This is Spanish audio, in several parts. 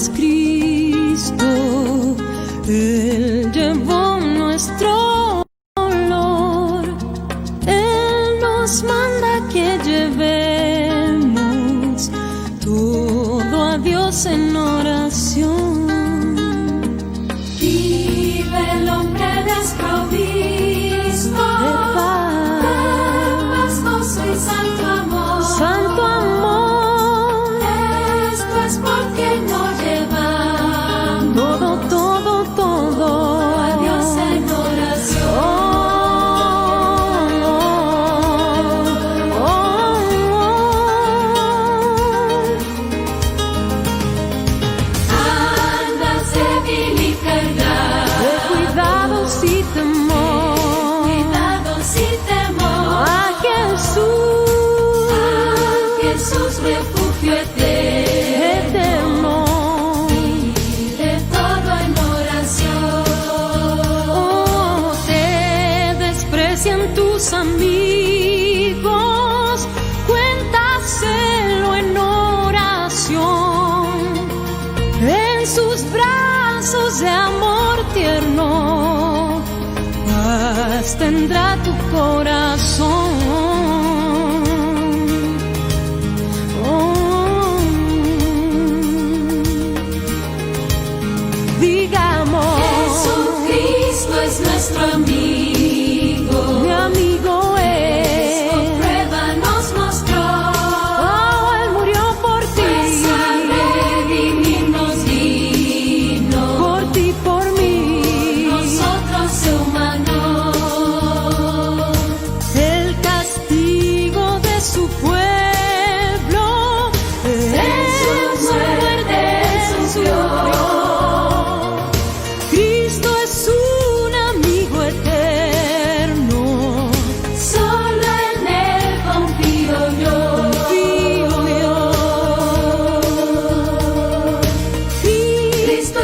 es Cristo, Él llevó nuestro dolor, Él nos manda que llevemos todo a Dios en oración. Vive el hombre desprovisto de paz, gozo y santo amor. Santo amor, esto es porque no lleva todo, todo, todo a Dios en oración. Andas débil y cargado de cuidados y temor, a Jesús refugio eterno, de todo en oración. Oh, te desprecian tus amigos, cuéntaselo en oración. En sus brazos de amor tierno, paz tendrá tu corazón. Jesucristo es nuestro amigo, mi amigo es, con prueba nos mostró, oh, Él murió por ti, pues a redimirnos vino, por ti, por mí, nosotros se humanó. El castigo de su pueblo, en su muerte sufrió.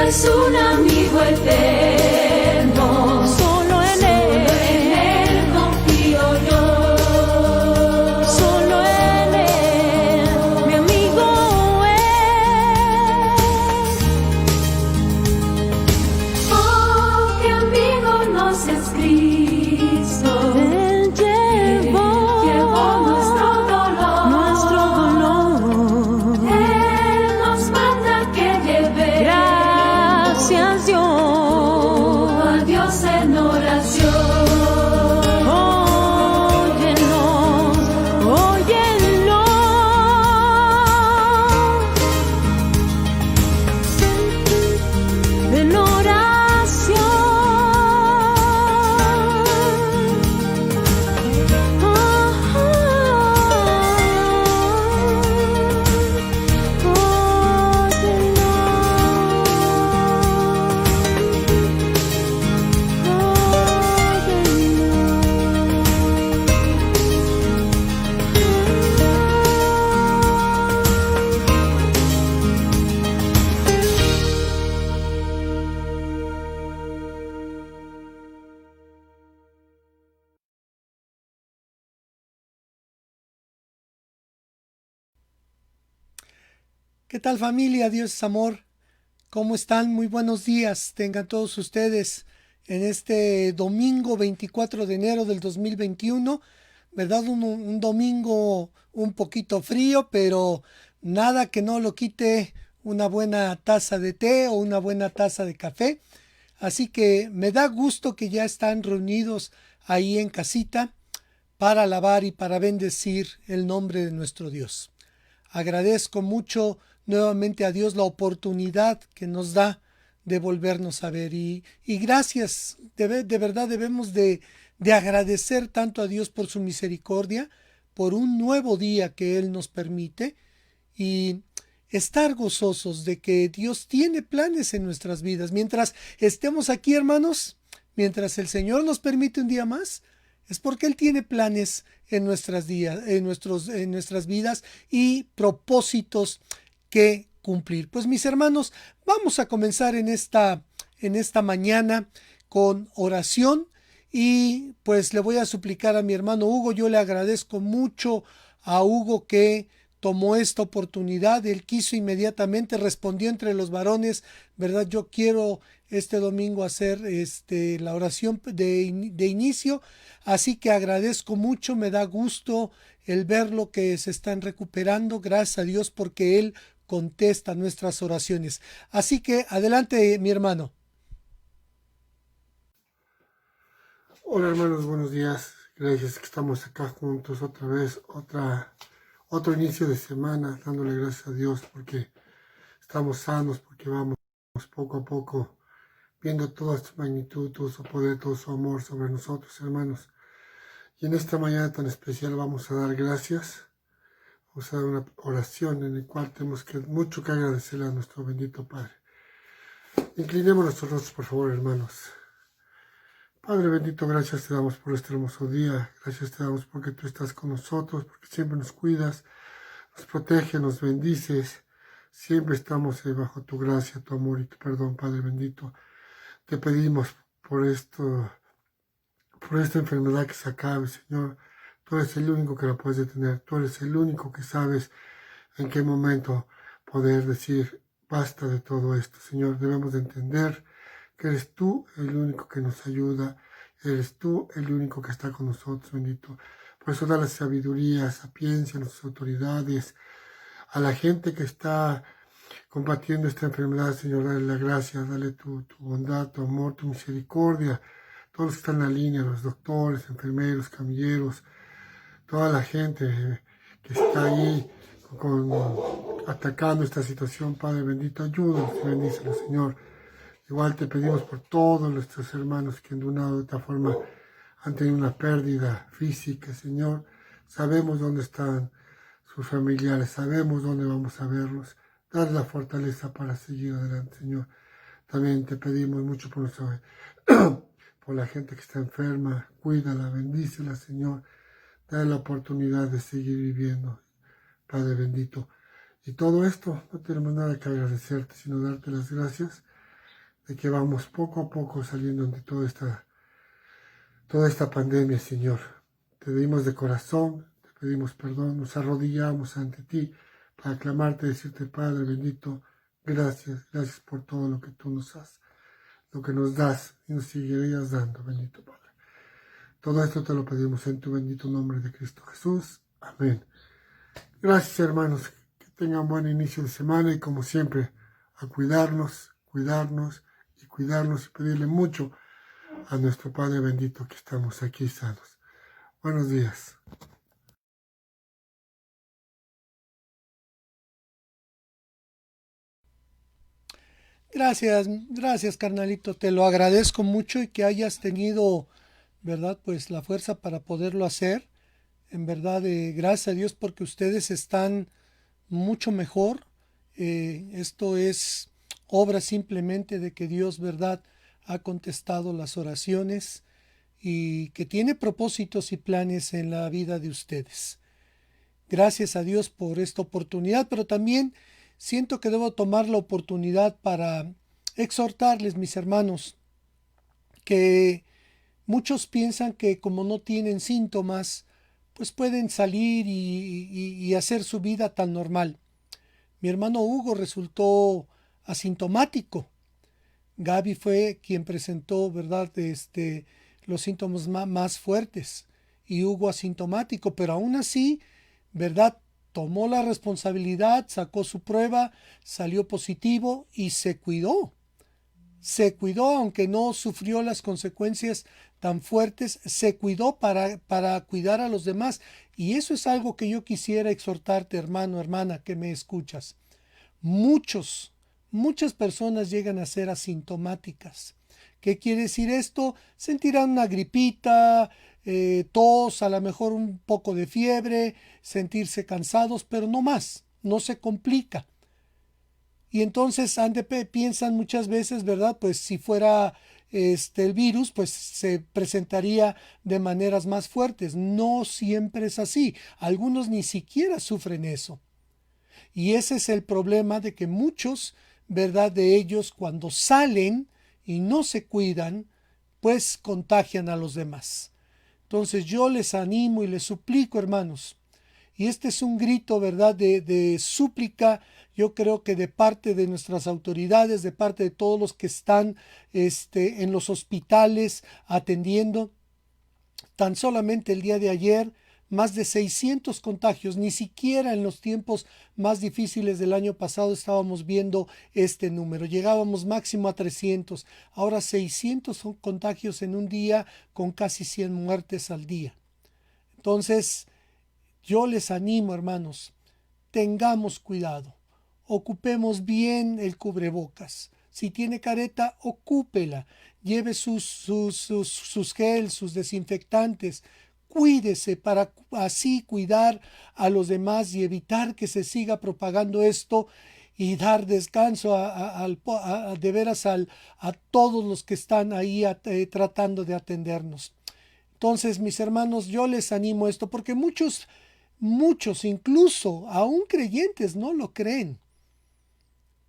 Es un amigo eterno, solo en Él confío yo, solo en Él, mi amigo es. Oh, qué amigo nos es Cristo, Él llevó nuestro dolor, Él nos manda que llevemos. Gracias Dios, a Dios en oración. Óyenos, óyenos. En oración. ¿Qué tal, familia? Dios es amor. ¿Cómo están? Muy buenos días. Tengan todos ustedes en este domingo 24 de enero del 2021. ¿Verdad? Un domingo un poquito frío, pero nada que no lo quite una buena taza de té o una buena taza de café. Así que me da gusto que ya están reunidos ahí en casita para alabar y para bendecir el nombre de nuestro Dios. Agradezco mucho nuevamente a Dios la oportunidad que nos da de volvernos a ver y gracias, de verdad debemos de agradecer tanto a Dios por su misericordia, por un nuevo día que Él nos permite y estar gozosos de que Dios tiene planes en nuestras vidas. Mientras estemos aquí, hermanos, mientras el Señor nos permite un día más, es porque Él tiene planes en nuestras vidas y propósitos que cumplir. Pues mis hermanos, vamos a comenzar en esta mañana con oración y pues le voy a suplicar a mi hermano Hugo. Yo le agradezco mucho a Hugo que tomó esta oportunidad, él quiso inmediatamente, respondió entre los varones, ¿verdad? Yo quiero este domingo hacer la oración de inicio, así que agradezco mucho, me da gusto el verlo que se están recuperando, gracias a Dios porque él contesta nuestras oraciones. Así que adelante, mi hermano. Hola hermanos, buenos días. Gracias que estamos acá juntos otra vez, otro inicio de semana, dándole gracias a Dios porque estamos sanos, porque vamos poco a poco viendo toda su magnitud, todo su poder, todo su amor sobre nosotros, hermanos. Y en esta mañana tan especial vamos a dar gracias, vamos a dar una oración en la cual tenemos mucho que agradecerle a nuestro bendito Padre. Inclinemos nuestros rostros, por favor, hermanos. Padre bendito, gracias te damos por este hermoso día, gracias te damos porque tú estás con nosotros, porque siempre nos cuidas, nos proteges, nos bendices, siempre estamos bajo tu gracia, tu amor y tu perdón, Padre bendito. Te pedimos por esta enfermedad que se acabe, Señor. Tú eres el único que la puedes detener, tú eres el único que sabes en qué momento poder decir basta de todo esto, Señor. Debemos de entender que eres tú el único que nos ayuda, eres tú el único que está con nosotros, bendito. Por eso da la sabiduría, sapiencia a nuestras autoridades, a la gente que está combatiendo esta enfermedad, Señor, dale la gracia, dale tu bondad, tu amor, tu misericordia, todos los que están en la línea, los doctores, enfermeros, camilleros, toda la gente que está ahí atacando esta situación, Padre bendito, ayúdanos y bendícenos, Señor. Igual te pedimos por todos nuestros hermanos que de una u otra forma han tenido una pérdida física, Señor. Sabemos dónde están sus familiares, sabemos dónde vamos a verlos. Dar la fortaleza para seguir adelante, Señor. También te pedimos mucho por por la gente que está enferma. Cuídala, bendícela, Señor. Dale la oportunidad de seguir viviendo, Padre bendito. Y todo esto, no tenemos nada que agradecerte, sino darte las gracias de que vamos poco a poco saliendo de toda esta pandemia, Señor. Te pedimos de corazón, te pedimos perdón, nos arrodillamos ante ti para aclamarte, decirte, Padre bendito, gracias por todo lo que tú nos das, lo que nos das y nos seguirías dando, bendito Padre. Todo esto te lo pedimos en tu bendito nombre de Cristo Jesús. Amén. Gracias, hermanos, que tengan buen inicio de semana y como siempre, a cuidarnos y pedirle mucho a nuestro Padre bendito que estamos aquí sanos. Buenos días. Gracias, carnalito, te lo agradezco mucho y que hayas tenido, ¿verdad? Pues la fuerza para poderlo hacer. En verdad, gracias a Dios porque ustedes están mucho mejor. Esto es obra simplemente de que Dios, ¿verdad?, ha contestado las oraciones y que tiene propósitos y planes en la vida de ustedes. Gracias a Dios por esta oportunidad, pero también siento que debo tomar la oportunidad para exhortarles, mis hermanos, que muchos piensan que como no tienen síntomas, pues pueden salir y hacer su vida tan normal. Mi hermano Hugo resultó asintomático. Gaby fue quien presentó, ¿verdad?, los síntomas más fuertes y Hugo asintomático, pero aún así, ¿verdad?, tomó la responsabilidad, sacó su prueba, salió positivo y se cuidó. Se cuidó, aunque no sufrió las consecuencias tan fuertes, se cuidó para cuidar a los demás. Y eso es algo que yo quisiera exhortarte, hermano, hermana, que me escuchas. Muchas personas llegan a ser asintomáticas. ¿Qué quiere decir esto? Sentirán una gripita, tos, a lo mejor un poco de fiebre, sentirse cansados, pero no más, no se complica. Y entonces piensan muchas veces, ¿verdad? Pues si fuera el virus, pues se presentaría de maneras más fuertes. No siempre es así. Algunos ni siquiera sufren eso. Y ese es el problema de que muchos, ¿verdad?, de ellos cuando salen y no se cuidan, pues contagian a los demás. Entonces yo les animo y les suplico, hermanos, Y este es un grito, ¿verdad?, de súplica, yo creo que de parte de nuestras autoridades, de parte de todos los que están en los hospitales atendiendo. Tan solamente el día de ayer, más de 600 contagios. Ni siquiera en los tiempos más difíciles del año pasado estábamos viendo este número. Llegábamos máximo a 300. Ahora 600 son contagios en un día, con casi 100 muertes al día. Entonces, yo les animo, hermanos, tengamos cuidado. Ocupemos bien el cubrebocas. Si tiene careta, ocúpela. Lleve sus gel, sus desinfectantes. Cuídese para así cuidar a los demás y evitar que se siga propagando esto y dar descanso de veras a todos los que están ahí tratando de atendernos. Entonces, mis hermanos, yo les animo a esto porque muchos, incluso aún creyentes, no lo creen.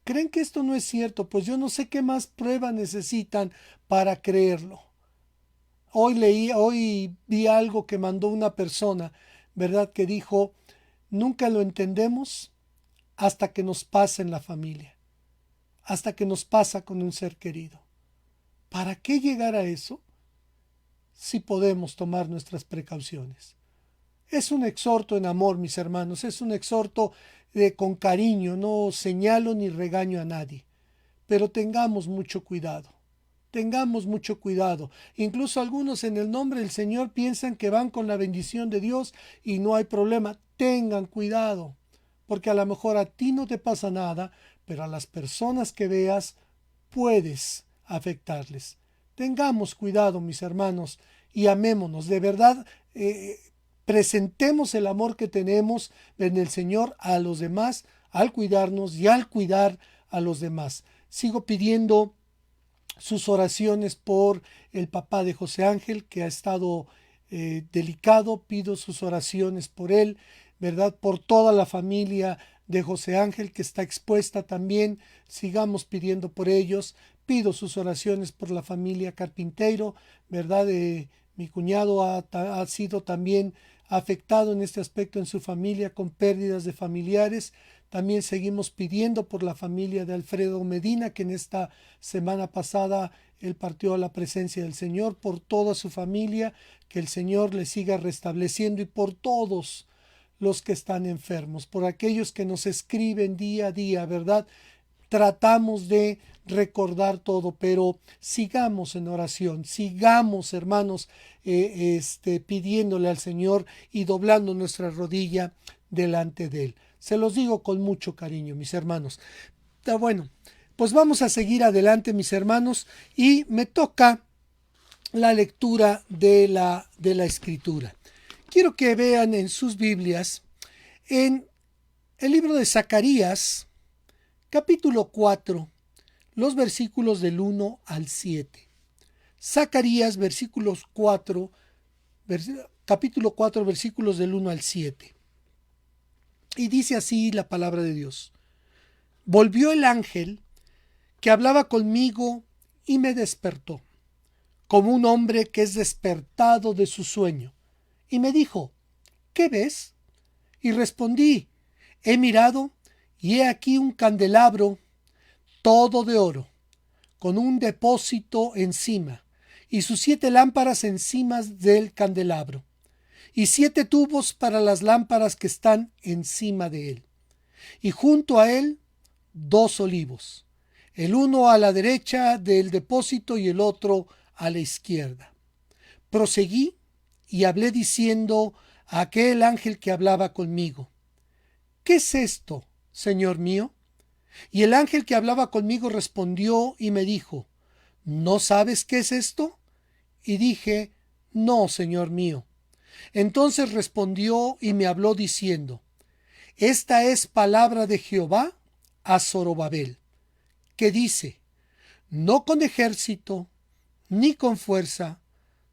¿Creen que esto no es cierto? Pues yo no sé qué más prueba necesitan para creerlo. Hoy vi algo que mandó una persona, ¿verdad? Que dijo, nunca lo entendemos hasta que nos pasa en la familia, hasta que nos pasa con un ser querido. ¿Para qué llegar a eso si podemos tomar nuestras precauciones? Es un exhorto en amor, mis hermanos, es un exhorto con cariño, no señalo ni regaño a nadie, pero tengamos mucho cuidado. Tengamos mucho cuidado. Incluso algunos en el nombre del Señor piensan que van con la bendición de Dios y no hay problema. Tengan cuidado, porque a lo mejor a ti no te pasa nada, pero a las personas que veas puedes afectarles. Tengamos cuidado, mis hermanos, y amémonos. De verdad, presentemos el amor que tenemos en el Señor a los demás, al cuidarnos y al cuidar a los demás. Sigo pidiendo sus oraciones por el papá de José Ángel, que ha estado delicado. Pido sus oraciones por él, ¿verdad? Por toda la familia de José Ángel que está expuesta también. Sigamos pidiendo por ellos. Pido sus oraciones por la familia Carpinteiro, ¿verdad? Mi cuñado ha sido también afectado en este aspecto en su familia con pérdidas de familiares. También seguimos pidiendo por la familia de Alfredo Medina, que en esta semana pasada él partió a la presencia del Señor, por toda su familia, que el Señor le siga restableciendo, y por todos los que están enfermos, por aquellos que nos escriben día a día, ¿verdad? Tratamos de recordar todo, pero sigamos en oración, sigamos, hermanos, pidiéndole al Señor y doblando nuestra rodilla delante de Él. Se los digo con mucho cariño, mis hermanos. Bueno, pues vamos a seguir adelante, mis hermanos, y me toca la lectura de la Escritura. Quiero que vean en sus Biblias, en el libro de Zacarías, capítulo 4, los versículos del 1 al 7. Zacarías, capítulo 4, versículos del 1 al 7. Y dice así la palabra de Dios. Volvió el ángel que hablaba conmigo y me despertó, como un hombre que es despertado de su sueño, y me dijo, ¿qué ves? Y respondí, he mirado, y he aquí un candelabro todo de oro, con un depósito encima, y sus 7 lámparas encima del candelabro, y 7 tubos para las lámparas que están encima de él, y junto a él 2 olivos, el uno a la derecha del depósito y el otro a la izquierda. Proseguí y hablé diciendo a aquel ángel que hablaba conmigo, ¿qué es esto, Señor mío? Y el ángel que hablaba conmigo respondió y me dijo, ¿no sabes qué es esto? Y dije, no, Señor mío. Entonces respondió y me habló diciendo, esta es palabra de Jehová a Zorobabel, que dice, no con ejército ni con fuerza,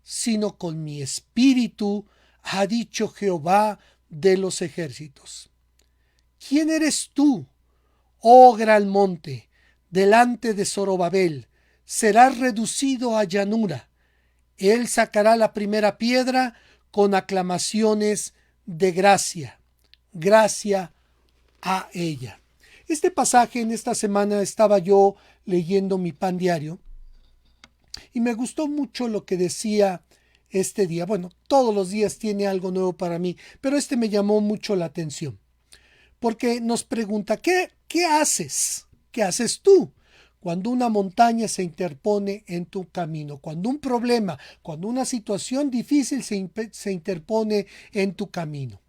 sino con mi espíritu, ha dicho Jehová de los ejércitos. ¿Quién eres tú, oh gran monte? Delante de Zorobabel serás reducido a llanura. Él sacará la primera piedra con aclamaciones de gracia. gracia a ella. Este pasaje en esta semana estaba yo leyendo mi pan diario y me gustó mucho lo que decía este día. Bueno, todos los días tiene algo nuevo para mí, pero este me llamó mucho la atención porque nos pregunta, ¿qué haces? ¿Qué haces tú cuando una montaña se interpone en tu camino? Cuando un problema, cuando una situación difícil se interpone en tu camino.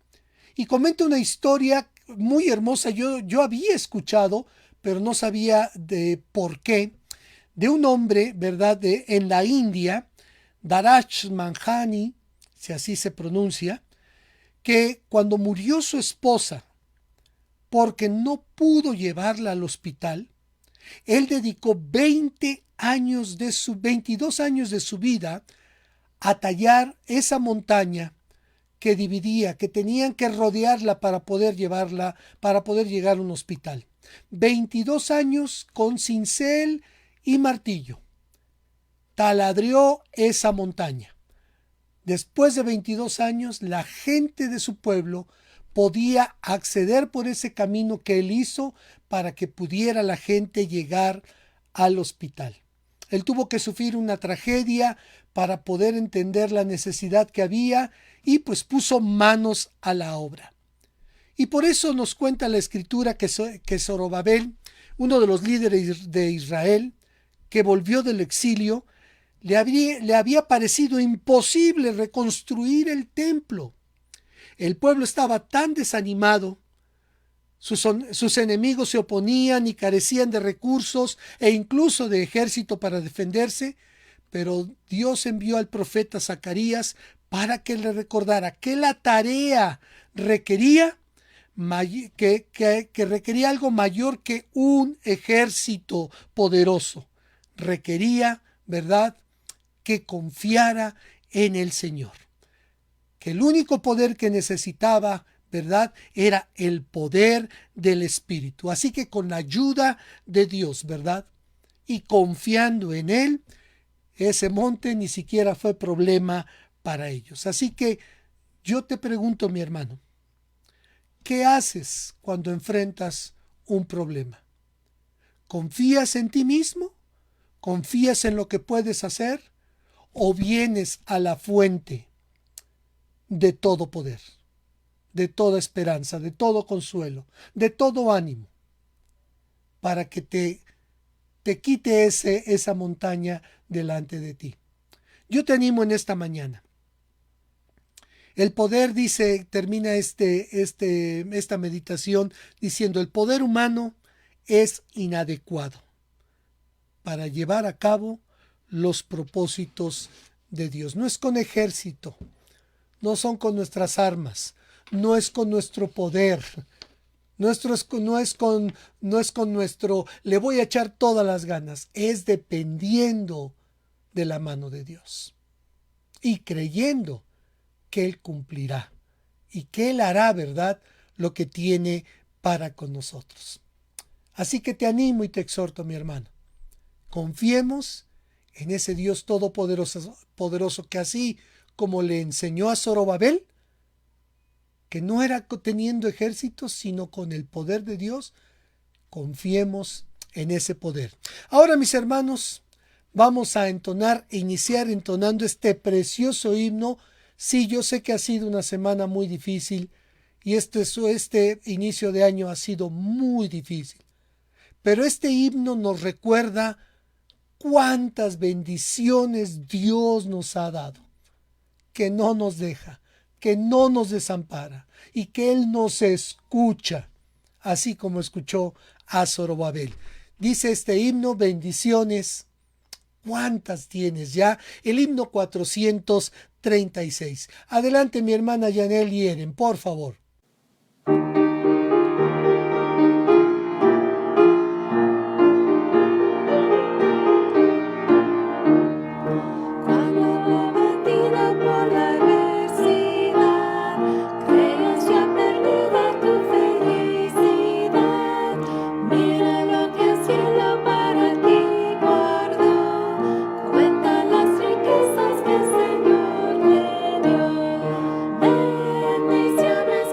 Y comenta una historia muy hermosa. Yo había escuchado, pero no sabía de por qué, de un hombre, ¿verdad?, en la India, Daraj Manjani, si así se pronuncia, que cuando murió su esposa, porque no pudo llevarla al hospital, él dedicó 22 años de su vida a tallar esa montaña que dividía, que tenían que rodearla para poder llegar a un hospital. 22 años con cincel y martillo. Taladrió esa montaña. Después de 22 años, la gente de su pueblo podía acceder por ese camino que él hizo para que pudiera la gente llegar al hospital. Él tuvo que sufrir una tragedia para poder entender la necesidad que había y pues puso manos a la obra. Y por eso nos cuenta la escritura que Zorobabel, uno de los líderes de Israel, que volvió del exilio, le había parecido imposible reconstruir el templo. El pueblo estaba tan desanimado, sus enemigos se oponían y carecían de recursos e incluso de ejército para defenderse, pero Dios envió al profeta Zacarías para que le recordara que la tarea requería algo mayor que un ejército poderoso. Requería, ¿verdad?, que confiara en el Señor. Que el único poder que necesitaba, ¿verdad?, era el poder del Espíritu. Así que con la ayuda de Dios, ¿verdad?, y confiando en Él, ese monte ni siquiera fue problema para ellos. Así que yo te pregunto, mi hermano, ¿qué haces cuando enfrentas un problema? ¿Confías en ti mismo? ¿Confías en lo que puedes hacer? ¿O vienes a la fuente de todo poder, de toda esperanza, de todo consuelo, de todo ánimo, para que te quite esa montaña delante de ti? Yo te animo en esta mañana. El poder, termina esta meditación diciendo, el poder humano es inadecuado para llevar a cabo los propósitos de Dios. No es con ejército, no son con nuestras armas, no es con nuestro poder, no es con nuestro le voy a echar todas las ganas, es dependiendo de la mano de Dios y creyendo que Él cumplirá y que Él hará, ¿verdad?, lo que tiene para con nosotros. Así que te animo y te exhorto, mi hermano, confiemos en ese Dios todopoderoso que así como le enseñó a Zorobabel, que no era teniendo ejércitos, sino con el poder de Dios, confiemos en ese poder. Ahora, mis hermanos, vamos a iniciar entonando este precioso himno. Sí, yo sé que ha sido una semana muy difícil y este inicio de año ha sido muy difícil. Pero este himno nos recuerda cuántas bendiciones Dios nos ha dado, que no nos deja, que no nos desampara y que Él nos escucha, así como escuchó a Zorobabel. Dice este himno, bendiciones. ¿Cuántas tienes ya? El himno 436. Adelante, mi hermana Yanel Lieren, por favor. Bendiciones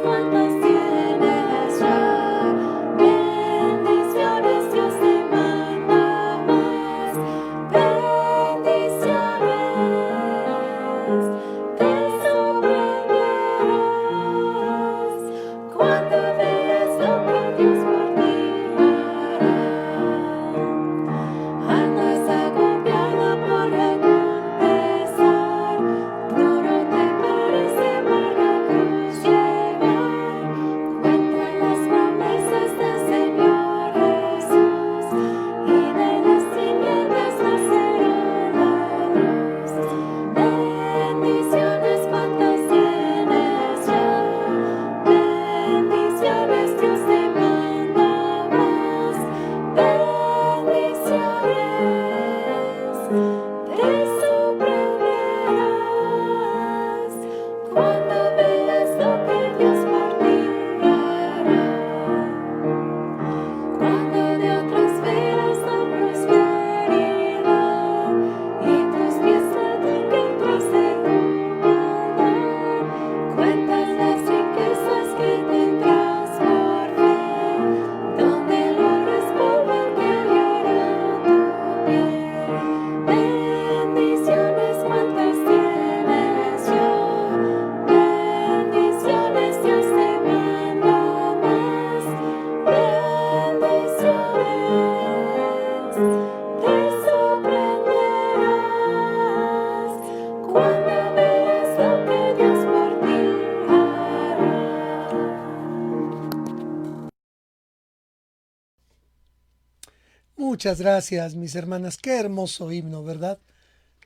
Muchas gracias, mis hermanas. Qué hermoso himno, ¿verdad?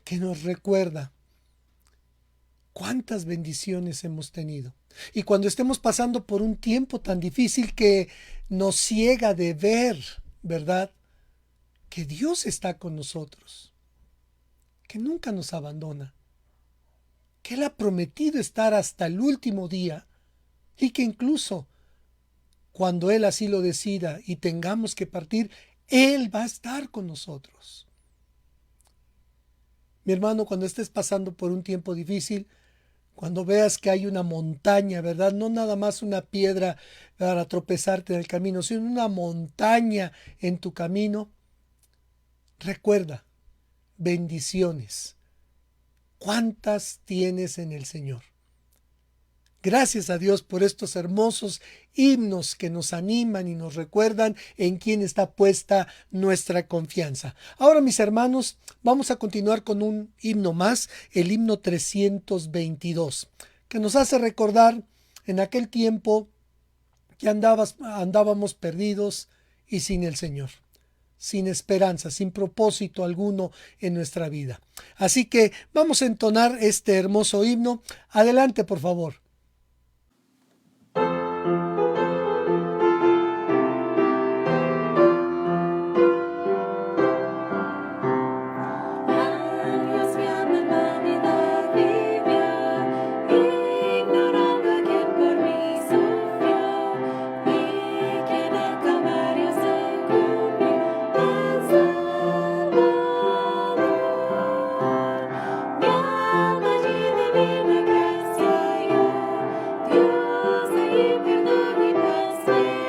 Que nos recuerda cuántas bendiciones hemos tenido. Y cuando estemos pasando por un tiempo tan difícil que nos ciega de ver, ¿verdad? Que Dios está con nosotros, que nunca nos abandona, que Él ha prometido estar hasta el último día y que incluso cuando Él así lo decida y tengamos que partir, Él va a estar con nosotros. Mi hermano, cuando estés pasando por un tiempo difícil, cuando veas que hay una montaña, ¿verdad? No nada más una piedra para tropezarte en el camino, sino una montaña en tu camino, recuerda, bendiciones. ¿Cuántas tienes en el Señor? Gracias a Dios por estos hermosos himnos que nos animan y nos recuerdan en quién está puesta nuestra confianza. Ahora, mis hermanos, vamos a continuar con un himno más, el himno 322, que nos hace recordar en aquel tiempo que andábamos perdidos y sin el Señor, sin esperanza, sin propósito alguno en nuestra vida. Así que vamos a entonar este hermoso himno. Adelante, por favor. Dios mi alma humanidad vivió, ignorando a quien por mí sufrió, y que en el Calvario se cumplió el Salvador. Mi alma allí divina gracia halló, Dios allí perdón y paz me dio, del pecado allí me libertó el Salvador.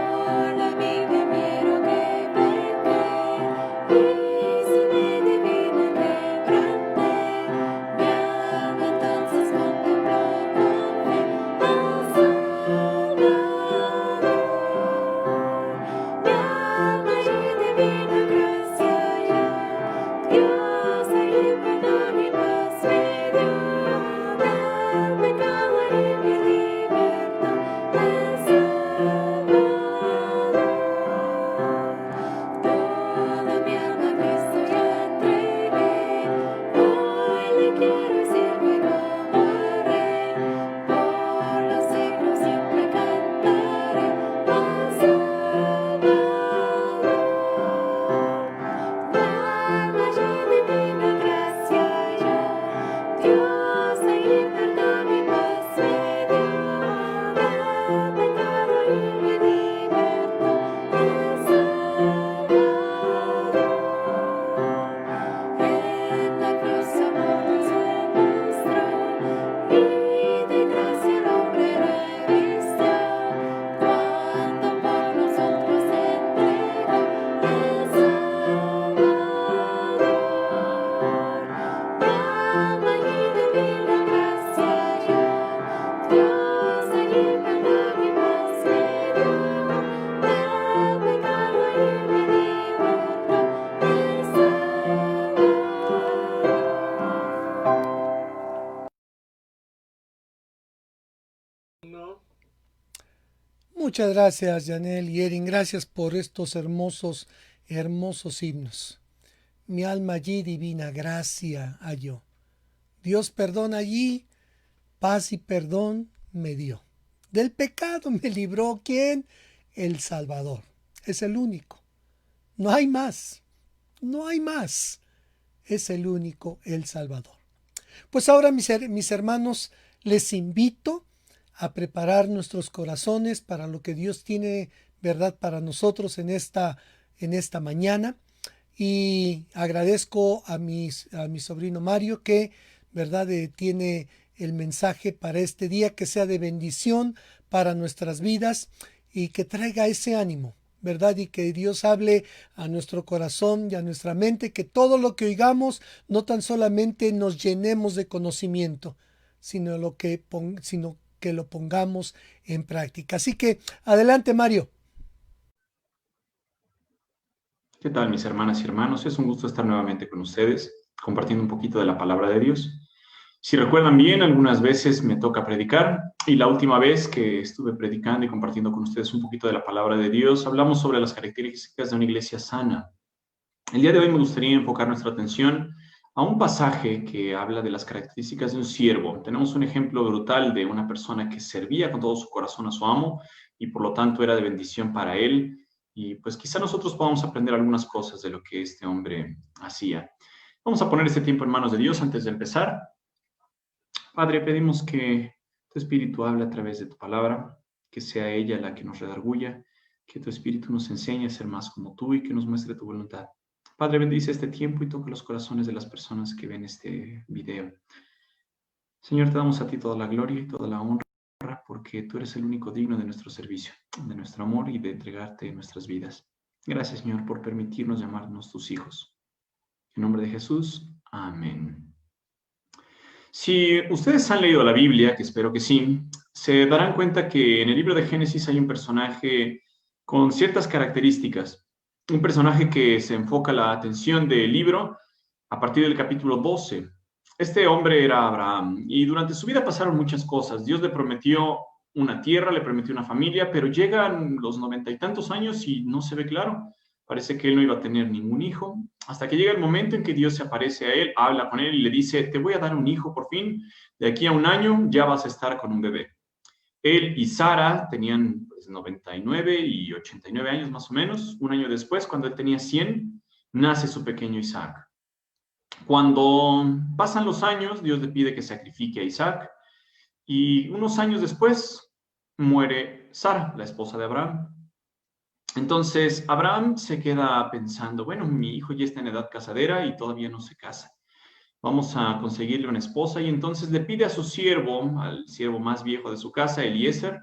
Por la vida miro que pequé, y sin ley divina quebranté, mi alma entonces contempló con fe al Salvador. Mi alma allí divina gracia halló, Dios allí perdón y paz me dio, del pecado allí me libertó el Salvador. Toda mi alma a Cristo ya entregué, hoy le quiero y sirve como al Rey, por los siglos siempre cantaré al Salvador. Mi alma allí divina gracia halló, Dios allí perdón y paz me dio, del pecado allí me libertó el Salvador. En la cruz amor nos demostró, y de gracia el hombre revistió, cuando por nosotros se entregó el Salvador. Mi alma allí divina gracia halló, Dios allí perdón y paz me dio, del pecado allí me libertó el Salvador. Muchas gracias, Janel y Erin. Gracias por estos hermosos, hermosos himnos. Mi alma allí divina gracia halló. Dios perdón allí, paz y perdón me dio. Del pecado me libró. ¿Quién? El Salvador. Es el único. No hay más. No hay más. Es el único, el Salvador. Pues ahora, mis hermanos, les invito a preparar nuestros corazones para lo que Dios tiene, ¿verdad?, para nosotros en esta mañana. Y agradezco a mi sobrino Mario que, ¿verdad?, tiene el mensaje para este día, que sea de bendición para nuestras vidas y que traiga ese ánimo, ¿verdad? Y que Dios hable a nuestro corazón y a nuestra mente, que todo lo que oigamos no tan solamente nos llenemos de conocimiento, sino que lo pongamos en práctica. Así que adelante, Mario. ¿Qué tal, mis hermanas y hermanos? Es un gusto estar nuevamente con ustedes, compartiendo un poquito de la palabra de Dios. Si recuerdan bien, algunas veces me toca predicar y la última vez que estuve predicando y compartiendo con ustedes un poquito de la palabra de Dios, hablamos sobre las características de una iglesia sana. El día de hoy me gustaría enfocar nuestra atención a un pasaje que habla de las características de un siervo. Tenemos un ejemplo brutal de una persona que servía con todo su corazón a su amo y por lo tanto era de bendición para él. Y pues quizá nosotros podamos aprender algunas cosas de lo que este hombre hacía. Vamos a poner este tiempo en manos de Dios antes de empezar. Padre, pedimos que tu Espíritu hable a través de tu palabra, que sea ella la que nos redarguya, que tu Espíritu nos enseñe a ser más como tú y que nos muestre tu voluntad. Padre, bendice este tiempo y toca los corazones de las personas que ven este video. Señor, te damos a ti toda la gloria y toda la honra, porque tú eres el único digno de nuestro servicio, de nuestro amor y de entregarte nuestras vidas. Gracias, Señor, por permitirnos llamarnos tus hijos. En nombre de Jesús, amén. Si ustedes han leído la Biblia, que espero que sí, se darán cuenta que en el libro de Génesis hay un personaje con ciertas características. Un personaje que se enfoca la atención del libro a partir del capítulo 12. Este hombre era Abraham y durante su vida pasaron muchas cosas. Dios le prometió una tierra, le prometió una familia, pero llegan los 90 y tantos años y no se ve claro. Parece que él no iba a tener ningún hijo, hasta que llega el momento en que Dios se aparece a él, habla con él y le dice, te voy a dar un hijo por fin, de aquí a un año ya vas a estar con un bebé. Él y Sara tenían 99 y 89 años más o menos. Un año después, cuando él tenía 100, nace su pequeño Isaac. Cuando pasan los años, Dios le pide que sacrifique a Isaac y unos años después muere Sara, la esposa de Abraham. Entonces, Abraham se queda pensando, bueno, mi hijo ya está en edad casadera y todavía no se casa. Vamos a conseguirle una esposa y entonces le pide a su siervo, al siervo más viejo de su casa, Eliezer,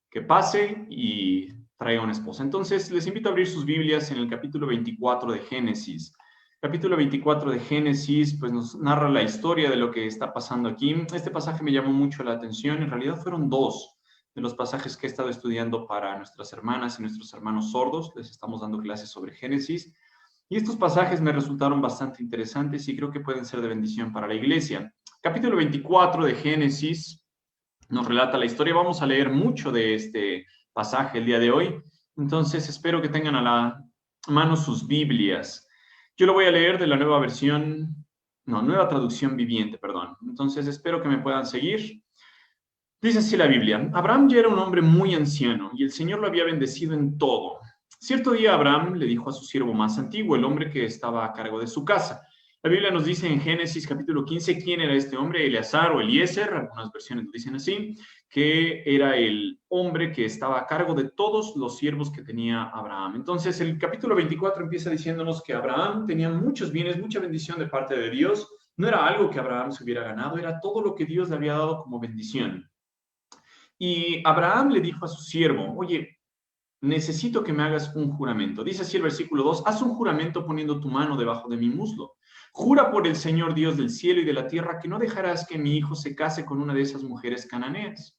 que pase y traiga una esposa. Entonces, les invito a abrir sus Biblias en el capítulo 24 de Génesis. Capítulo 24 de Génesis, pues nos narra la historia de lo que está pasando aquí. Este pasaje me llamó mucho la atención. En realidad fueron dos de los pasajes que he estado estudiando para nuestras hermanas y nuestros hermanos sordos. Les estamos dando clases sobre Génesis. Y estos pasajes me resultaron bastante interesantes y creo que pueden ser de bendición para la iglesia. Capítulo 24 de Génesis nos relata la historia. Vamos a leer mucho de este pasaje el día de hoy. Entonces espero que tengan a la mano sus Biblias. Yo lo voy a leer de la nueva traducción viviente, perdón. Entonces espero que me puedan seguir. Dice así la Biblia, Abraham ya era un hombre muy anciano y el Señor lo había bendecido en todo. Cierto día Abraham le dijo a su siervo más antiguo, el hombre que estaba a cargo de su casa. La Biblia nos dice en Génesis capítulo 15 quién era este hombre, Eleazar o Eliezer, algunas versiones lo dicen así, que era el hombre que estaba a cargo de todos los siervos que tenía Abraham. Entonces el capítulo 24 empieza diciéndonos que Abraham tenía muchos bienes, mucha bendición de parte de Dios. No era algo que Abraham se hubiera ganado, era todo lo que Dios le había dado como bendición. Y Abraham le dijo a su siervo, oye, necesito que me hagas un juramento. Dice así el versículo 2, haz un juramento poniendo tu mano debajo de mi muslo. Jura por el Señor Dios del cielo y de la tierra que no dejarás que mi hijo se case con una de esas mujeres cananeas.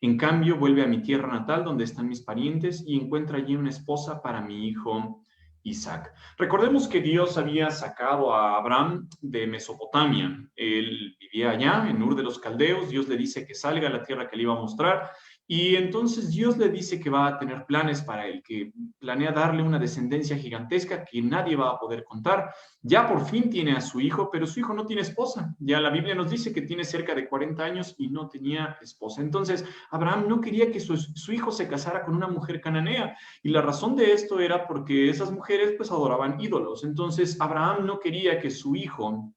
En cambio, vuelve a mi tierra natal donde están mis parientes y encuentra allí una esposa para mi hijo Isaac. Recordemos que Dios había sacado a Abraham de Mesopotamia. Él vivía allá, en Ur de los Caldeos. Dios le dice que salga a la tierra que le iba a mostrar. Y entonces Dios le dice que va a tener planes para él, que planea darle una descendencia gigantesca que nadie va a poder contar. Ya por fin tiene a su hijo, pero su hijo no tiene esposa. Ya la Biblia nos dice que tiene cerca de 40 años y no tenía esposa. Entonces Abraham no quería que su hijo se casara con una mujer cananea. Y la razón de esto era porque esas mujeres pues adoraban ídolos. Entonces Abraham no quería que su hijo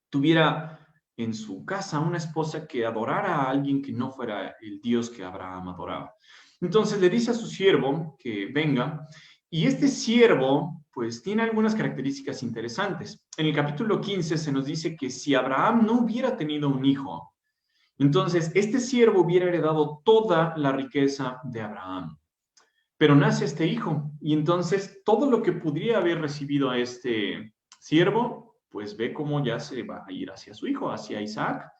tuviera en su casa una esposa que adorara a alguien que no fuera el Dios que Abraham adoraba. Entonces le dice a su siervo que venga, y este siervo pues tiene algunas características interesantes. En el capítulo 15 se nos dice que si Abraham no hubiera tenido un hijo, entonces este siervo hubiera heredado toda la riqueza de Abraham. Pero nace este hijo, y entonces todo lo que podría haber recibido a este siervo pues ve cómo ya se va a ir hacia su hijo, hacia Isaac.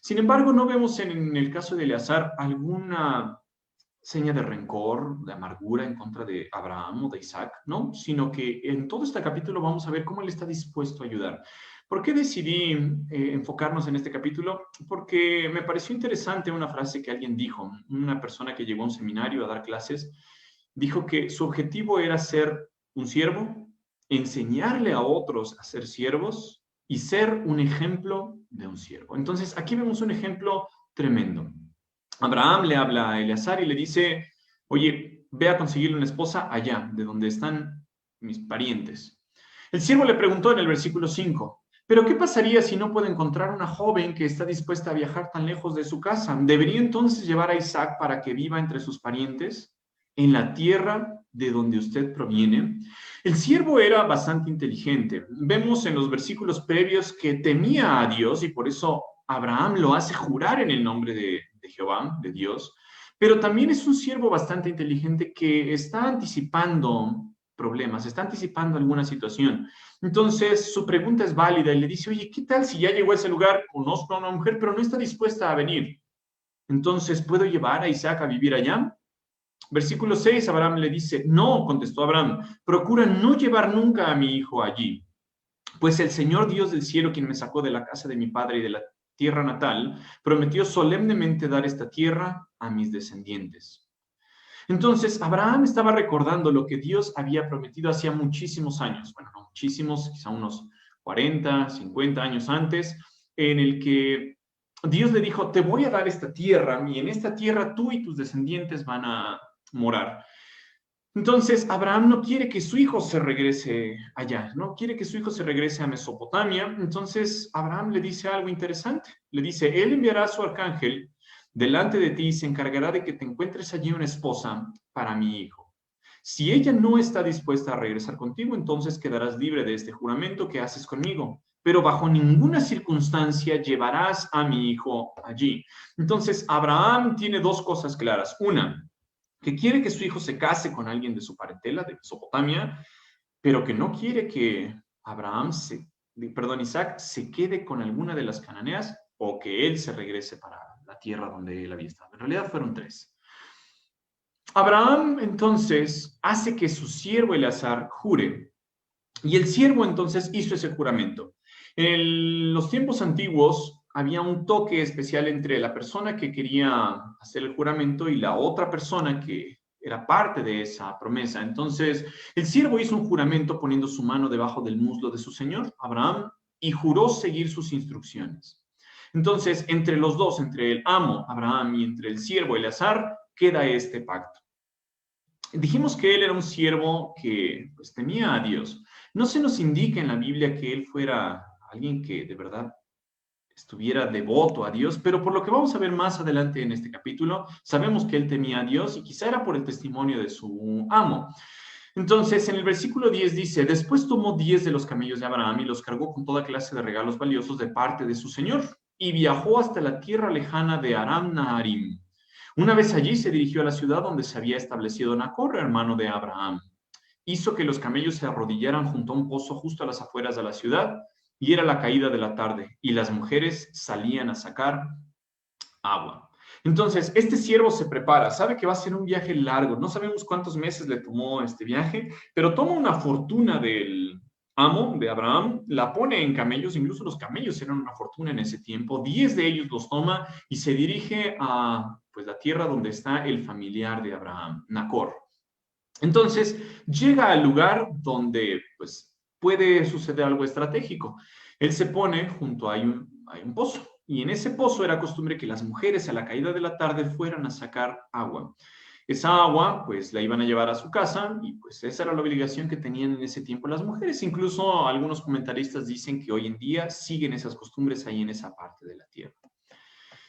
Sin embargo, no vemos en el caso de Eleazar alguna seña de rencor, de amargura en contra de Abraham o de Isaac, ¿no? Sino que en todo este capítulo vamos a ver cómo él está dispuesto a ayudar. ¿Por qué decidí enfocarnos en este capítulo? Porque me pareció interesante una frase que alguien dijo, una persona que llegó a un seminario a dar clases, dijo que su objetivo era ser un siervo, enseñarle a otros a ser siervos y ser un ejemplo de un siervo. Entonces, aquí vemos un ejemplo tremendo. Abraham le habla a Eleazar y le dice, oye, ve a conseguirle una esposa allá, de donde están mis parientes. El siervo le preguntó en el versículo 5, ¿pero qué pasaría si no puedo encontrar una joven que está dispuesta a viajar tan lejos de su casa? ¿Debería entonces llevar a Isaac para que viva entre sus parientes, en la tierra de donde usted proviene? El siervo era bastante inteligente. Vemos en los versículos previos que temía a Dios y por eso Abraham lo hace jurar en el nombre de Jehová, de Dios. Pero también es un siervo bastante inteligente que está anticipando problemas, está anticipando alguna situación. Entonces, su pregunta es válida y le dice, oye, ¿qué tal si ya llegó a ese lugar? Conozco a una mujer, pero no está dispuesta a venir. Entonces, ¿puedo llevar a Isaac a vivir allá? Versículo 6, Abraham le dice, no, contestó Abraham, procura no llevar nunca a mi hijo allí, pues el Señor Dios del cielo, quien me sacó de la casa de mi padre y de la tierra natal, prometió solemnemente dar esta tierra a mis descendientes. Entonces, Abraham estaba recordando lo que Dios había prometido hacía muchísimos años, bueno, no muchísimos, quizá unos 40, 50 años antes, en el que Dios le dijo, te voy a dar esta tierra y en esta tierra tú y tus descendientes van a morar. Entonces, Abraham no quiere que su hijo se regrese allá, no quiere que su hijo se regrese a Mesopotamia. Entonces, Abraham le dice algo interesante. Le dice, él enviará a su arcángel delante de ti y se encargará de que te encuentres allí una esposa para mi hijo. Si ella no está dispuesta a regresar contigo, entonces quedarás libre de este juramento que haces conmigo, pero bajo ninguna circunstancia llevarás a mi hijo allí. Entonces, Abraham tiene dos cosas claras. Una, que quiere que su hijo se case con alguien de su parentela, de Mesopotamia, pero que no quiere que Isaac se quede con alguna de las cananeas o que él se regrese para la tierra donde él había estado. En realidad fueron tres. Abraham entonces hace que su siervo Eleazar jure y el siervo entonces hizo ese juramento. En los tiempos antiguos había un toque especial entre la persona que quería hacer el juramento y la otra persona que era parte de esa promesa. Entonces, el siervo hizo un juramento poniendo su mano debajo del muslo de su señor, Abraham, y juró seguir sus instrucciones. Entonces, entre los dos, entre el amo, Abraham, y entre el siervo, Eleazar, queda este pacto. Dijimos que él era un siervo que pues, temía a Dios. No se nos indica en la Biblia que él fuera alguien que de verdad estuviera devoto a Dios, pero por lo que vamos a ver más adelante en este capítulo, sabemos que él temía a Dios y quizá era por el testimonio de su amo. Entonces, en el versículo 10 dice, después tomó 10 de los camellos de Abraham y los cargó con toda clase de regalos valiosos de parte de su señor y viajó hasta la tierra lejana de Aram Naharim. Una vez allí se dirigió a la ciudad donde se había establecido Nacor, hermano de Abraham. Hizo que los camellos se arrodillaran junto a un pozo justo a las afueras de la ciudad, y era la caída de la tarde, y las mujeres salían a sacar agua. Entonces, este siervo se prepara, sabe que va a ser un viaje largo, no sabemos cuántos meses le tomó este viaje, pero toma una fortuna del amo de Abraham, la pone en camellos, incluso los camellos eran una fortuna en ese tiempo, 10 de ellos los toma y se dirige a pues, la tierra donde está el familiar de Abraham, Nacor. Entonces, llega al lugar donde pues, puede suceder algo estratégico. Él se pone junto a un pozo, y en ese pozo era costumbre que las mujeres a la caída de la tarde fueran a sacar agua. Esa agua, pues, la iban a llevar a su casa, y pues esa era la obligación que tenían en ese tiempo las mujeres. Incluso algunos comentaristas dicen que hoy en día siguen esas costumbres ahí en esa parte de la tierra.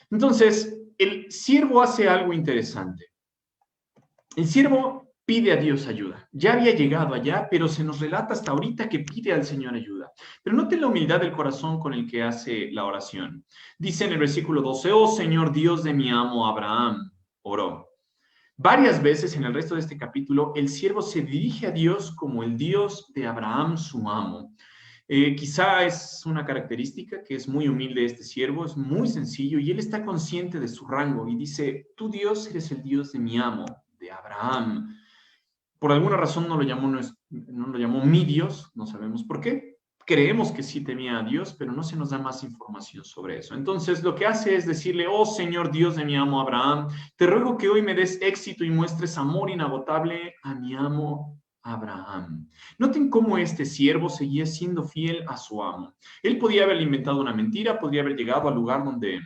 Entonces, el siervo hace algo interesante. El siervo pide a Dios ayuda. Ya había llegado allá, pero se nos relata hasta ahorita que pide al Señor ayuda. Pero noten la humildad del corazón con el que hace la oración. Dice en el versículo 12, oh Señor Dios de mi amo Abraham, oró. Varias veces en el resto de este capítulo, el siervo se dirige a Dios como el Dios de Abraham, su amo. Quizá es una característica que es muy humilde este siervo, es muy sencillo y él está consciente de su rango y dice, tú Dios eres el Dios de mi amo, de Abraham. Por alguna razón no lo llamó mi Dios, no sabemos por qué. creemos que sí temía a Dios, pero no se nos da más información sobre eso. Entonces, lo que hace es decirle, oh Señor Dios de mi amo Abraham, te ruego que hoy me des éxito y muestres amor inagotable a mi amo Abraham. Noten cómo este siervo seguía siendo fiel a su amo. Él podía haber inventado una mentira, podría haber llegado al lugar donde,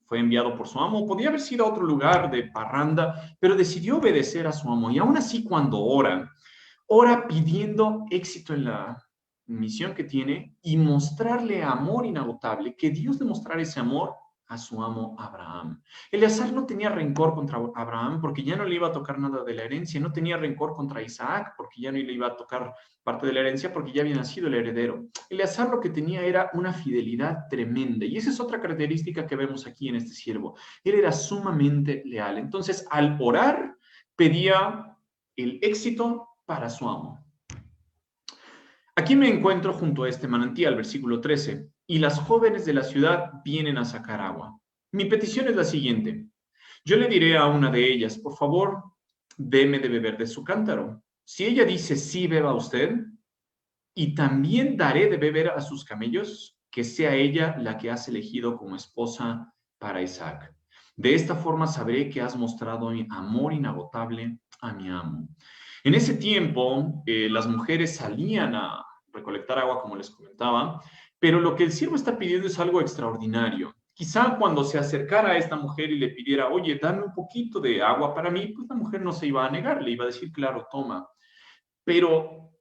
fue enviado por su amo, podía haber sido a otro lugar de parranda, pero decidió obedecer a su amo. Y aún así, cuando ora pidiendo éxito en la misión que tiene y mostrarle amor inagotable, que Dios demostrara ese amor a su amo Abraham. Eleazar no tenía rencor contra Abraham porque ya no le iba a tocar nada de la herencia, no tenía rencor contra Isaac porque ya no le iba a tocar parte de la herencia porque ya había nacido el heredero. Eleazar lo que tenía era una fidelidad tremenda y esa es otra característica que vemos aquí en este siervo. Él era sumamente leal. Entonces, al orar, pedía el éxito para su amo. Aquí me encuentro junto a este manantial, versículo 13, y las jóvenes de la ciudad vienen a sacar agua. Mi petición es la siguiente. Yo le diré a una de ellas, por favor, déme de beber de su cántaro. Si ella dice, sí, beba usted, y también daré de beber a sus camellos, que sea ella la que has elegido como esposa para Isaac. De esta forma sabré que has mostrado amor inagotable a mi amo. En ese tiempo, las mujeres salían a recolectar agua, como les comentaba, pero lo que el siervo está pidiendo es algo extraordinario. Quizá cuando se acercara a esta mujer y le pidiera, oye, dame un poquito de agua para mí, pues la mujer no se iba a negar, le iba a decir, claro, toma. Pero